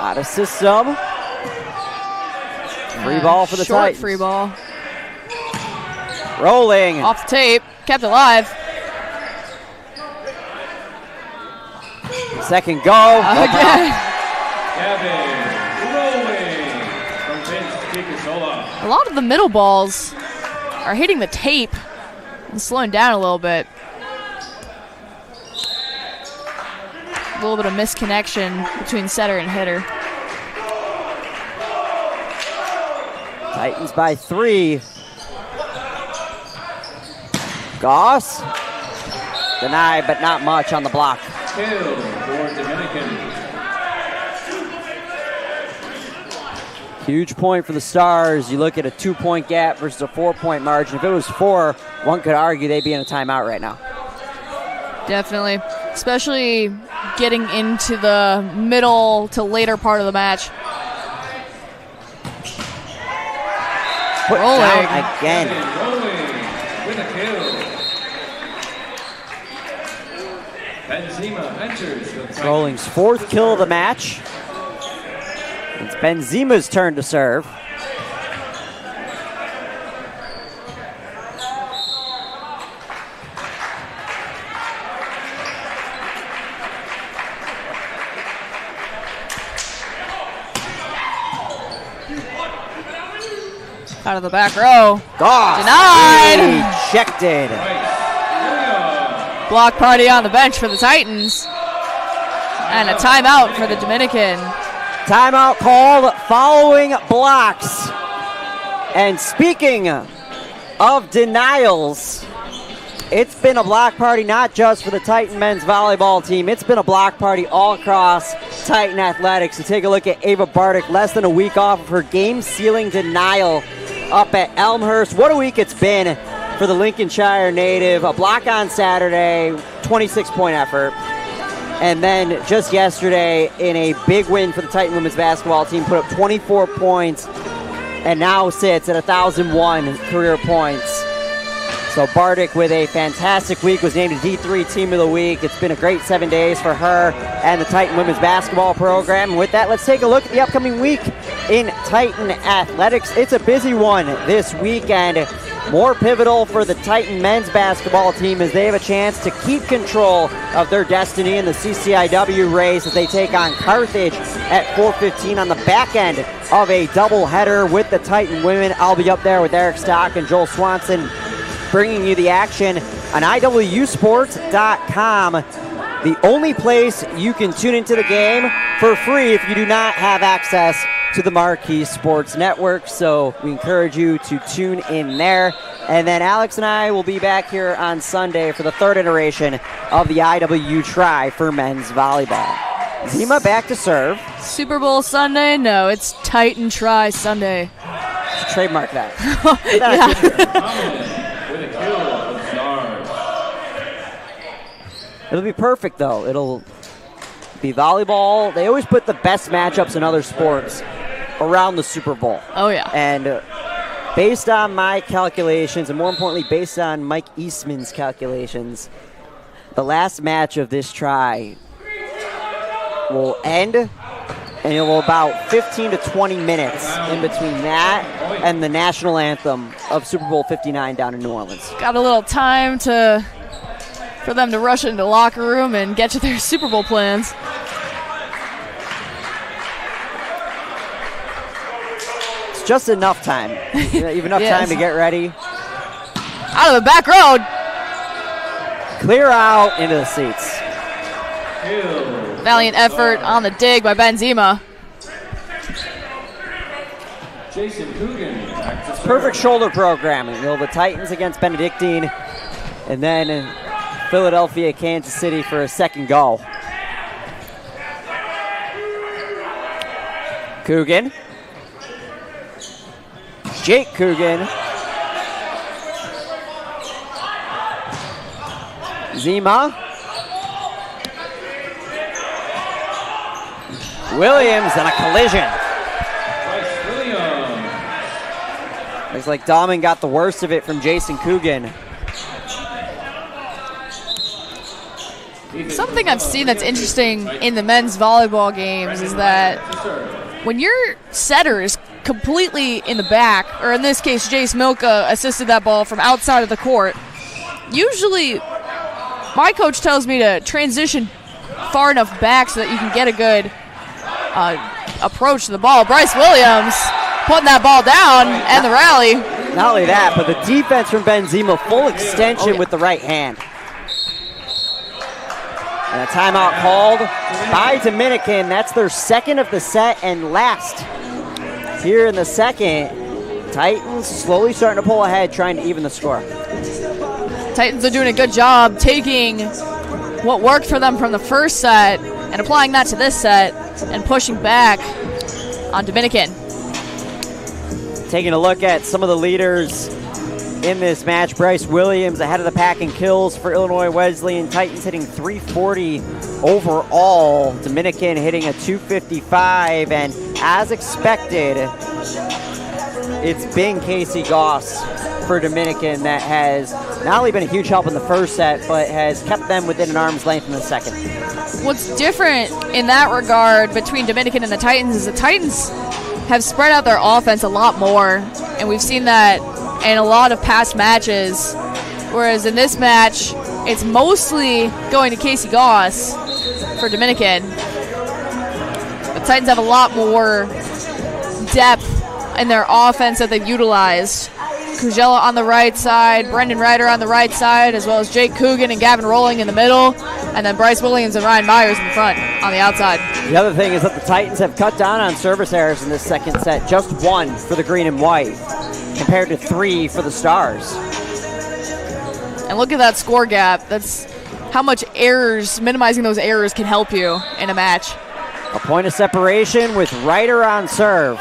Out of system. Free ball for the Short Titans. free ball. Rolling. Off the tape. Kept alive. Second go. Again. A lot of the middle balls are hitting the tape and slowing down a little bit. A little bit of misconnection between setter and hitter. Titans by 3. Goss. Denied, but not much on the block. Kill for Dominican. Huge point for the Stars. You look at a 2-point gap versus a 4-point margin. If it was 4, one could argue they'd be in a timeout right now. Definitely, especially getting into the middle to later part of the match. Put Rolling. down again. With a kill. Benzema enters the Titans. Rolling's 4th kill of the match. It's Benzema's turn to serve. Out of the back row. Goss. Denied. Ejected. Block party on the bench for the Titans. And a timeout for the Dominican. Timeout called following blocks. And speaking of denials, it's been a block party not just for the Titan men's volleyball team. It's been a block party all across Titan athletics. So take a look at Ava Bardick, less than a week off of her game-sealing denial up at Elmhurst. What a week it's been for the Lincolnshire native. A block on Saturday, 26-point effort. And then just yesterday, in a big win for the Titan women's basketball team, put up 24 points and now sits at 1,001 career points. So Bardick with a fantastic week, was named a D3 Team of the Week. It's been a great 7 days for her and the Titan women's basketball program. And with that, let's take a look at the upcoming week in Titan athletics. It's a busy one this weekend. More pivotal for the Titan men's basketball team as they have a chance to keep control of their destiny in the CCIW race as they take on Carthage at 4:15 on the back end of a doubleheader with the Titan women. I'll be up there with Eric Stock and Joel Swanson bringing you the action on IWSports.com. The only place you can tune into the game for free if you do not have access to the Marquee Sports Network. So we encourage you to tune in there. And then Alex and I will be back here on Sunday for the 3rd iteration of the IW Try for men's volleyball. Zima back to serve. Super Bowl Sunday? No, it's Titan Try Sunday. Trademark that. Yeah. It'll be perfect, though. It'll be volleyball. They always put the best matchups in other sports around the Super Bowl. Oh, yeah. And based on my calculations, and more importantly, based on Mike Eastman's calculations, the last match of this try will end, and it will about 15 to 20 minutes in between that and the national anthem of Super Bowl 59 down in New Orleans. Got a little time for them to rush into the locker room and get to their Super Bowl plans. It's just enough time. You have enough Yes. time to get ready. Out of the back road. Clear out into the seats. Valiant effort on the dig by Benzema. Jason Coogan. Perfect shoulder programming. You know, the Titans against Benedictine, and then Philadelphia, Kansas City for a second go. Coogan. Jake Coogan. Zima. Williams and a collision. Looks like Dahman got the worst of it from Jason Coogan. Something I've seen that's interesting in the men's volleyball games is that when your setter is completely in the back, or in this case, Jace Milka assisted that ball from outside of the court, usually my coach tells me to transition far enough back so that you can get a good approach to the ball. Bryce Williams putting that ball down and the rally. Not only that, but the defense from Benzema, full extension with the right hand. And a timeout called by Dominican. That's their second of the set and last. Here in the second, Titans slowly starting to pull ahead, trying to even the score. Titans are doing a good job taking what worked for them from the first set and applying that to this set and pushing back on Dominican. Taking a look at some of the leaders in this match, Bryce Williams ahead of the pack in kills for Illinois Wesleyan. Titans hitting 340 overall. Dominican hitting a 255, and as expected, it's been Casey Goss for Dominican that has not only been a huge help in the first set, but has kept them within an arm's length in the second. What's different in that regard between Dominican and the Titans is the Titans have spread out their offense a lot more, and we've seen that in a lot of past matches, whereas in this match, it's mostly going to Casey Goss for Dominican. The Titans have a lot more depth in their offense that they've utilized. Kujella on the right side, Brendan Ryder on the right side, as well as Jake Coogan and Gavin Rowling in the middle, and then Bryce Williams and Ryan Myers in the front on the outside. The other thing is that the Titans have cut down on service errors in this second set, just 1 for the green and white, compared to 3 for the Stars. And look at that score gap. That's how much errors, minimizing those errors can help you in a match. A point of separation with Ryder on serve.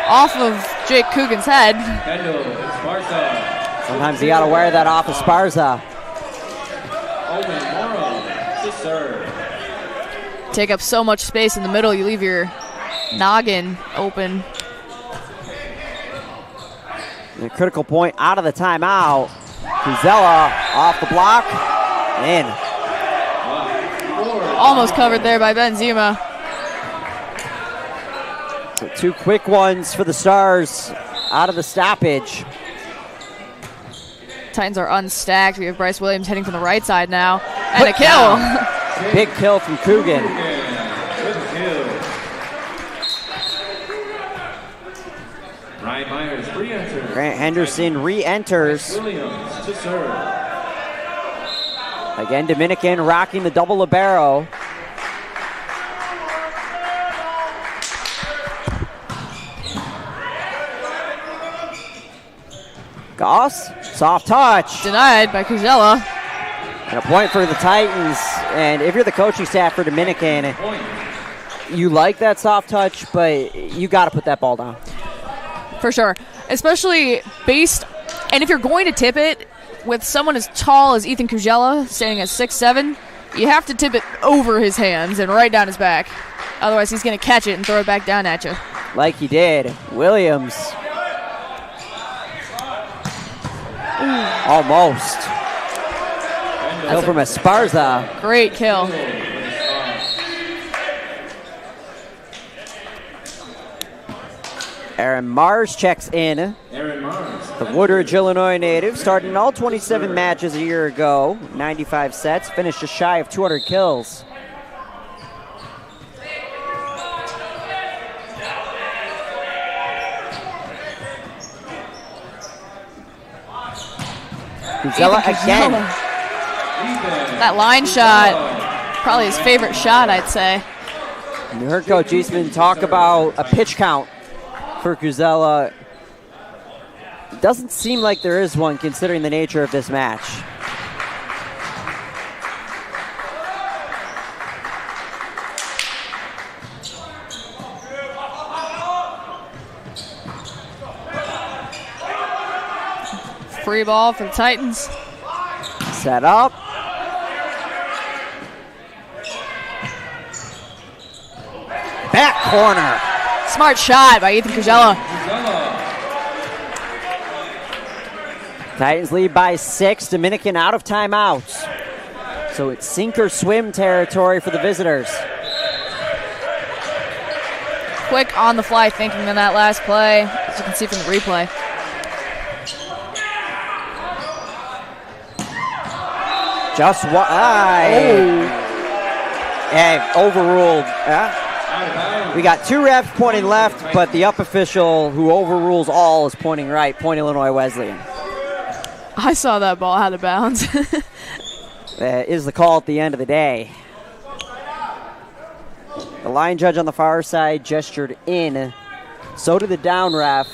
Off of Jake Coogan's head. Sometimes you gotta wear that off of Esparza. Take up so much space in the middle, you leave your noggin open. And a critical point out of the timeout. Kuzella off the block, in. Almost covered there by Benzema. So 2 quick ones for the Stars out of the stoppage. Titans are unstacked. We have Bryce Williams hitting from the right side now. And a kill. Big kill from Coogan. Ryan Myers re-enters. Grant Henderson re-enters. Williams to serve. Again, Dominican rocking the double libero. Goss, soft touch. Denied by Kuzella. And a point for the Titans. And if you're the coaching staff for Dominican, you like that soft touch, but you got to put that ball down. For sure. Especially based, and if you're going to tip it with someone as tall as Ethan Kuzella, standing at 6'7", you have to tip it over his hands and right down his back. Otherwise, he's going to catch it and throw it back down at you. Like he did. Williams. Almost. Kill from Esparza. Great kill. Aaron Mars checks in. The Woodridge, Illinois native, started in all 27 matches a year ago, 95 sets, finished just shy of 200 kills. Kuzella again. That line shot, probably his favorite shot, I'd say. You heard Coach Eastman talk about a pitch count for Kuzella. It doesn't seem like there is one considering the nature of this match. Free ball for the Titans. Set up. Back corner. Smart shot by Ethan Kuzella. Titans lead by 6. Dominican out of timeouts. So it's sink or swim territory for the visitors. Quick on the fly thinking in that last play, as you can see from the replay. Just what? Overruled. We got 2 refs pointing left, but the up official who overrules all is pointing right, Point Illinois Wesleyan. I saw that ball out of bounds. That is the call at the end of the day. The line judge on the far side gestured in. So did the down ref.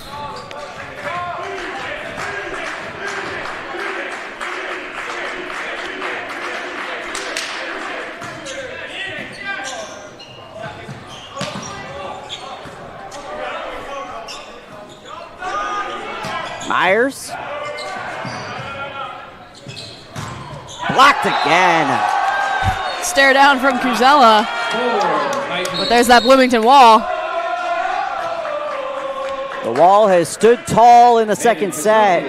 Myers. Blocked again. Stare down from Kuzella. But there's that Bloomington wall. The wall has stood tall in the second set.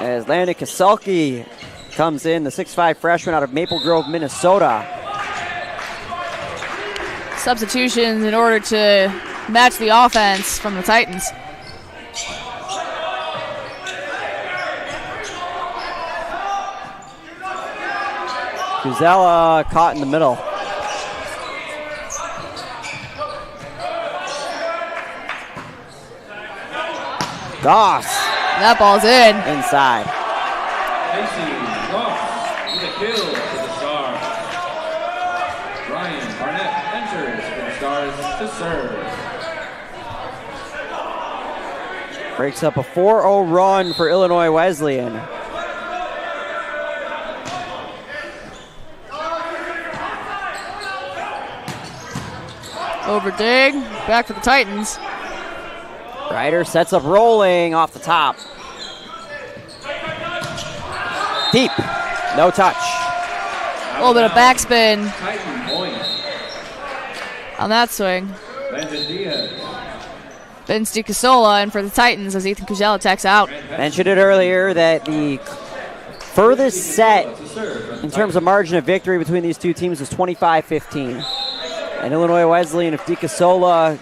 As Landon Kasulki comes in, the 6'5 freshman out of Maple Grove, Minnesota. Substitutions in order to match the offense from the Titans. Kuzella caught in the middle. Goss. That ball's in. Inside. Goss with a kill for the Stars. Ryan Barnett enters for the Stars to serve. Breaks up a 4-0 run for Illinois Wesleyan. Over dig, back for the Titans. Ryder sets up rolling off the top. Deep, no touch. A little bit of backspin on that swing. Vince DiCasola in for the Titans as Ethan Kuzella checks out. Mentioned it earlier that the furthest set in terms of margin of victory between these two teams was 25-15. And Illinois Wesleyan, if DiCasola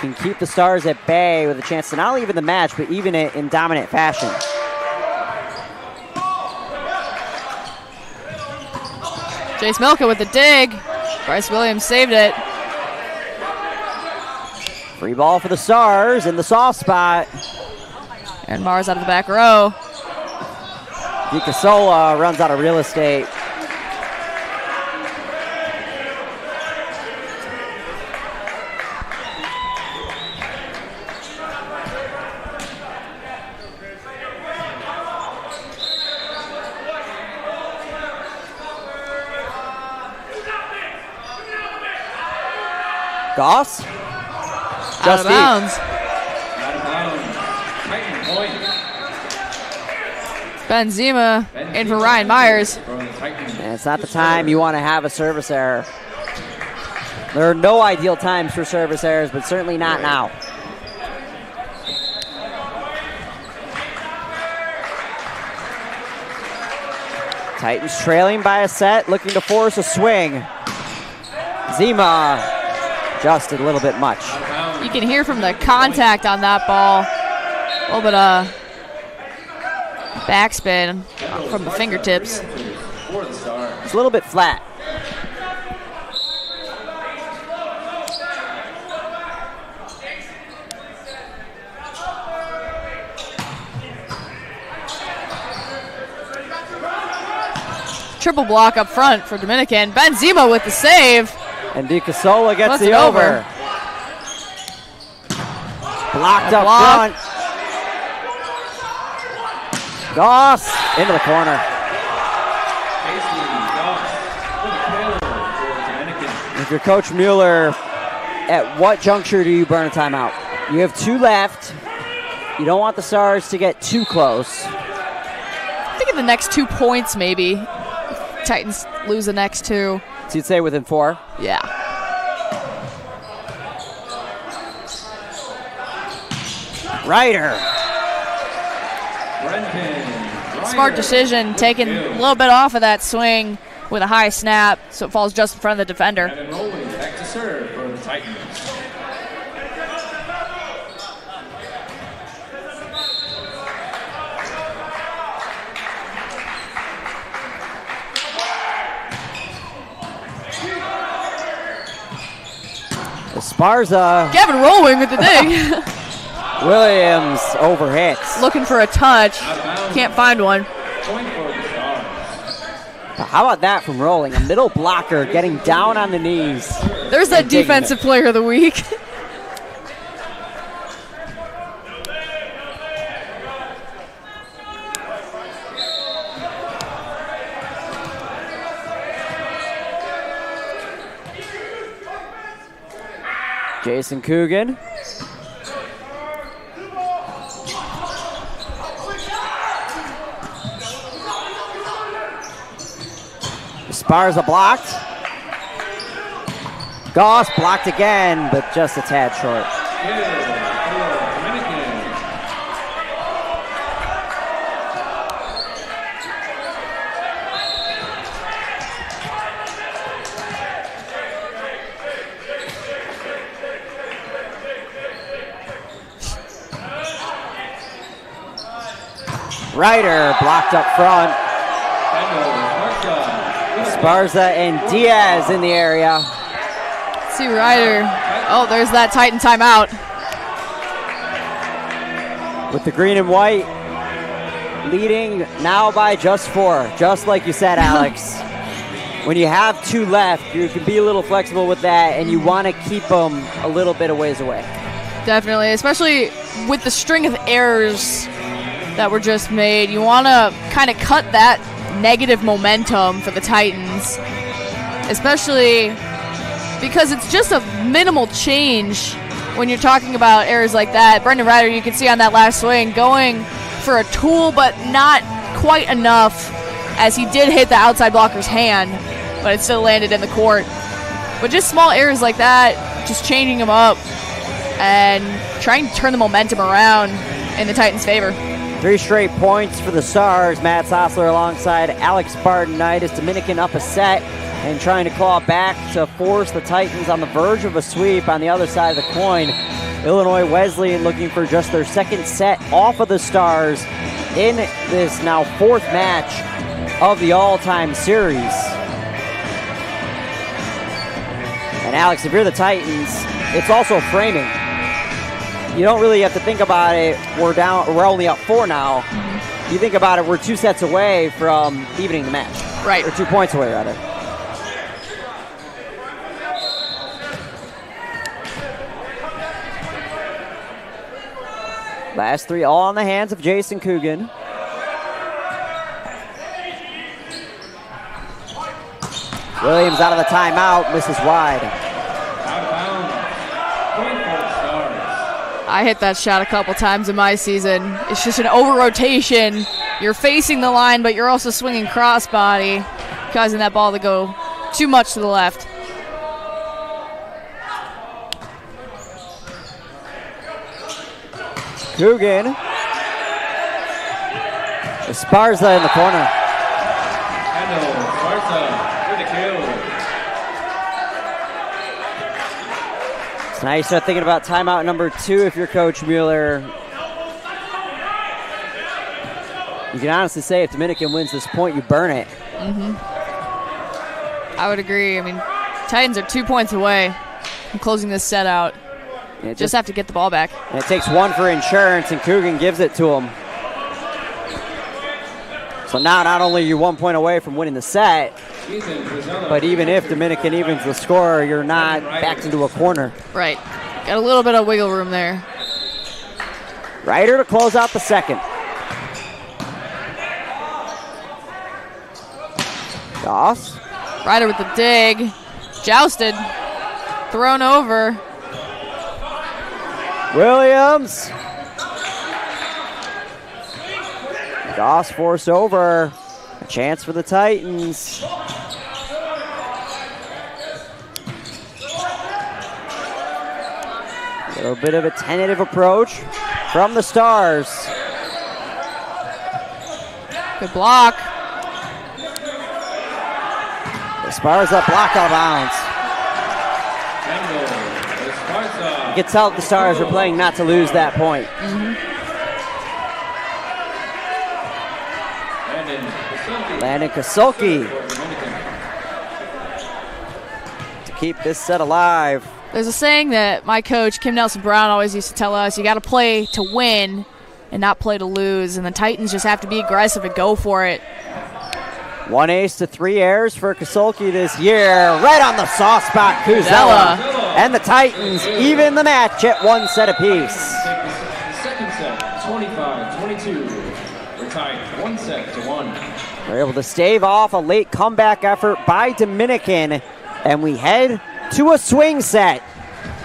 can keep the Stars at bay with a chance to not only even the match, but even it in dominant fashion. Jace Milka with the dig. Bryce Williams saved it. Free ball for the Stars in the soft spot. And Mars out of the back row. DiCasola runs out of real estate. Goss. Out of bounds. Benzema in for Ryan Myers. And it's not the time you want to have a service error. There are no ideal times for service errors, but certainly not now. Titans trailing by a set, looking to force a swing. Zima just a little bit much. You can hear from the contact on that ball. A little bit of backspin from the fingertips. It's a little bit flat. Triple block up front for Dominican. Benzema with the save. And DiCasola gets What's the it over. Blocked up front. Goss into the corner. If you're Coach Mueller, at what juncture do you burn a timeout? You have 2 left. You don't want the Stars to get too close. I think in the next 2 points, maybe. Titans lose the next 2. So you'd say within 4? Yeah. Ryder. Smart decision, taking a little bit off of that swing with a high snap, so it falls just in front of the defender. Back to serve for the Titans. Esparza. Gavin rolling with the dig. Williams overhits. Looking for a touch. Can't find one. How about that from rolling? A middle blocker getting down on the knees. There's that defensive player of the week. Jason Coogan. Esparza blocked. Goss blocked again, but just a tad short. Ryder blocked up front. Esparza and Diaz in the area. Let's see Ryder. Oh, there's that Titan timeout. With the green and white leading now by just 4, just like you said, Alex. When you have 2 left, you can be a little flexible with that, and you want to keep them a little bit of ways away. Definitely, especially with the string of errors that were just made. You want to kind of cut that negative momentum for the Titans, especially because it's just a minimal change when you're talking about errors like that. Brendan Ryder, you can see on that last swing, going for a tool, but not quite enough, as he did hit the outside blocker's hand, but it still landed in the court. But just small errors like that, just changing them up and trying to turn the momentum around in the Titans' favor. 3 straight points for the Stars. Matt Sossler alongside Alex Bardenitis. Dominican up a set and trying to claw back to force the Titans on the verge of a sweep on the other side of the coin. Illinois Wesleyan looking for just their 2nd set off of the Stars in this now 4th match of the all-time series. And Alex, if you're the Titans, it's also framing. You don't really have to think about it. We're only up 4 now. You think about it, we're 2 sets away from evening the match. Right. Or 2 points away, rather. Last 3 all in the hands of Jason Coogan. Williams out of the timeout, misses wide. I hit that shot a couple times in my season. It's just an over-rotation. You're facing the line, but you're also swinging crossbody, causing that ball to go too much to the left. Coogan. Esparza in the corner. Now you start thinking about timeout number 2 if you're Coach Mueller. You can honestly say if Dominican wins this point, you burn it. I would agree. I mean, Titans are 2 points away from closing this set out. Just have to get the ball back. And it takes 1 for insurance, and Coogan gives it to him. So now not only are you 1 point away from winning the set, but even if Dominican evens the score, you're not backed into a corner. Right. Got a little bit of wiggle room there. Ryder to close out the second. Goss. Ryder with the dig. Jousted. Thrown over. Williams. Goss forced over. A chance for the Titans. A little bit of a tentative approach from the Stars. Good block. Esparza blocked out of bounds. You can tell the Stars are playing not to lose that point. Landon Kasulki to keep this set alive. There's a saying that my coach, Kim Nelson-Brown, always used to tell us, you got to play to win and not play to lose, and the Titans just have to be aggressive and go for it. 1 ace to 3 errors for Kasolki this year. Right on the soft spot, Kuzella. And the Titans even the match at 1 set apiece. Second set, 25-22. We're tied 1 set to 1. We're able to stave off a late comeback effort by Dominican, and we head to a swing set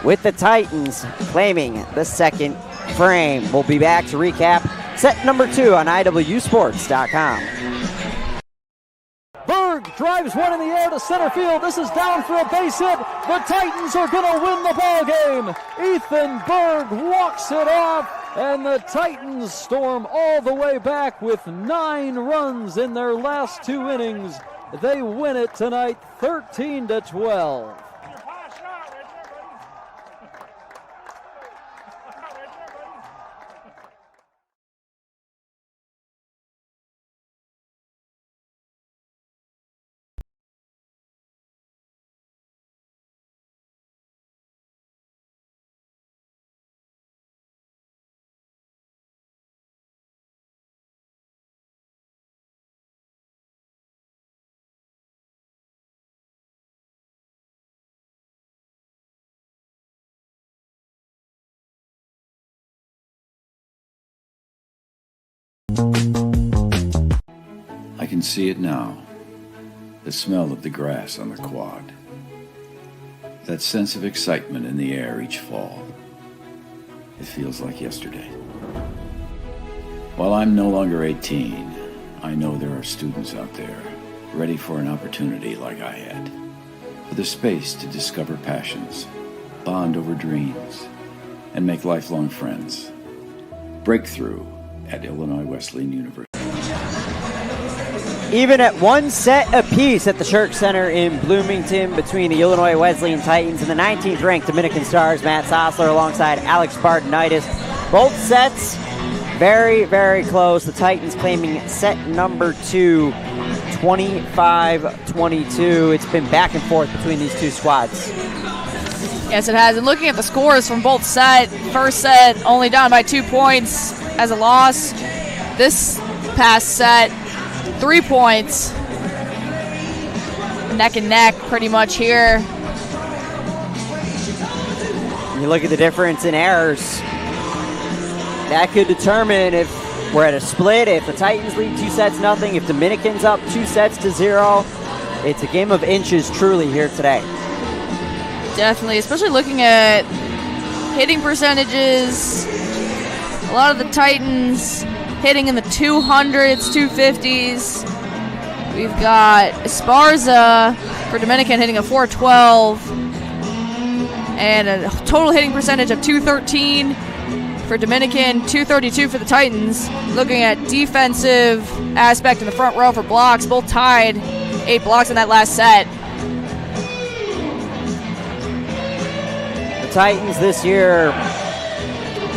with the Titans claiming the second frame. We'll be back to recap set number 2 on IWSports.com. Berg drives one in the air to center field. This is down for a base hit. The Titans are going to win the ball game. Ethan Berg walks it off, and the Titans storm all the way back with 9 runs in their last 2 innings. They win it tonight 13-12. I can see it now. The smell of the grass on the quad. That sense of excitement in the air each fall. It feels like yesterday. While I'm no longer 18, I know there are students out there ready for an opportunity like I had. For the space to discover passions, bond over dreams, and make lifelong friends. Breakthrough at Illinois Wesleyan University. Even at 1 set apiece at the Shirk Center in Bloomington between the Illinois Wesleyan Titans and the 19th ranked Dominican Stars, Matt Sossler alongside Alex Bardenitis. Both sets very, very close. The Titans claiming set number 2, 25-22. It's been back and forth between these two squads. Yes, it has. And looking at the scores from both sets, first set only down by 2 points as a loss. This past set, 3 points. Neck and neck pretty much here. You look at the difference in errors. That could determine if we're at a split, if the Titans lead 2-0, if Dominican's up 2-0. It's a game of inches truly here today. Definitely, especially looking at hitting percentages. A lot of the Titans hitting in the 200s, 250s. We've got Esparza for Dominican hitting a 412 and a total hitting percentage of 213 for Dominican, 232 for the Titans. Looking at defensive aspect in the front row for blocks, both tied 8 blocks in that last set. The Titans this year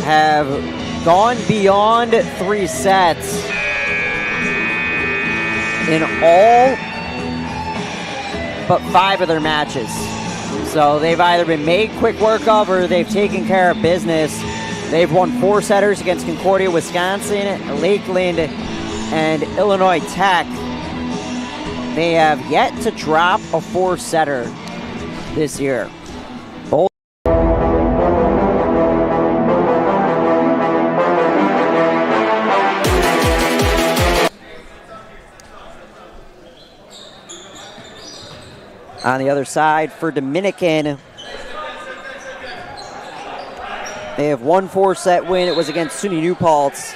have gone beyond 3 sets in all but 5 of their matches. So they've either been made quick work of or they've taken care of business. They've won 4-setters against Concordia, Wisconsin, Lakeland, and Illinois Tech. They have yet to drop a 4-setter this year. Both on the other side for Dominican, they have one 4-set win. It was against SUNY New Paltz.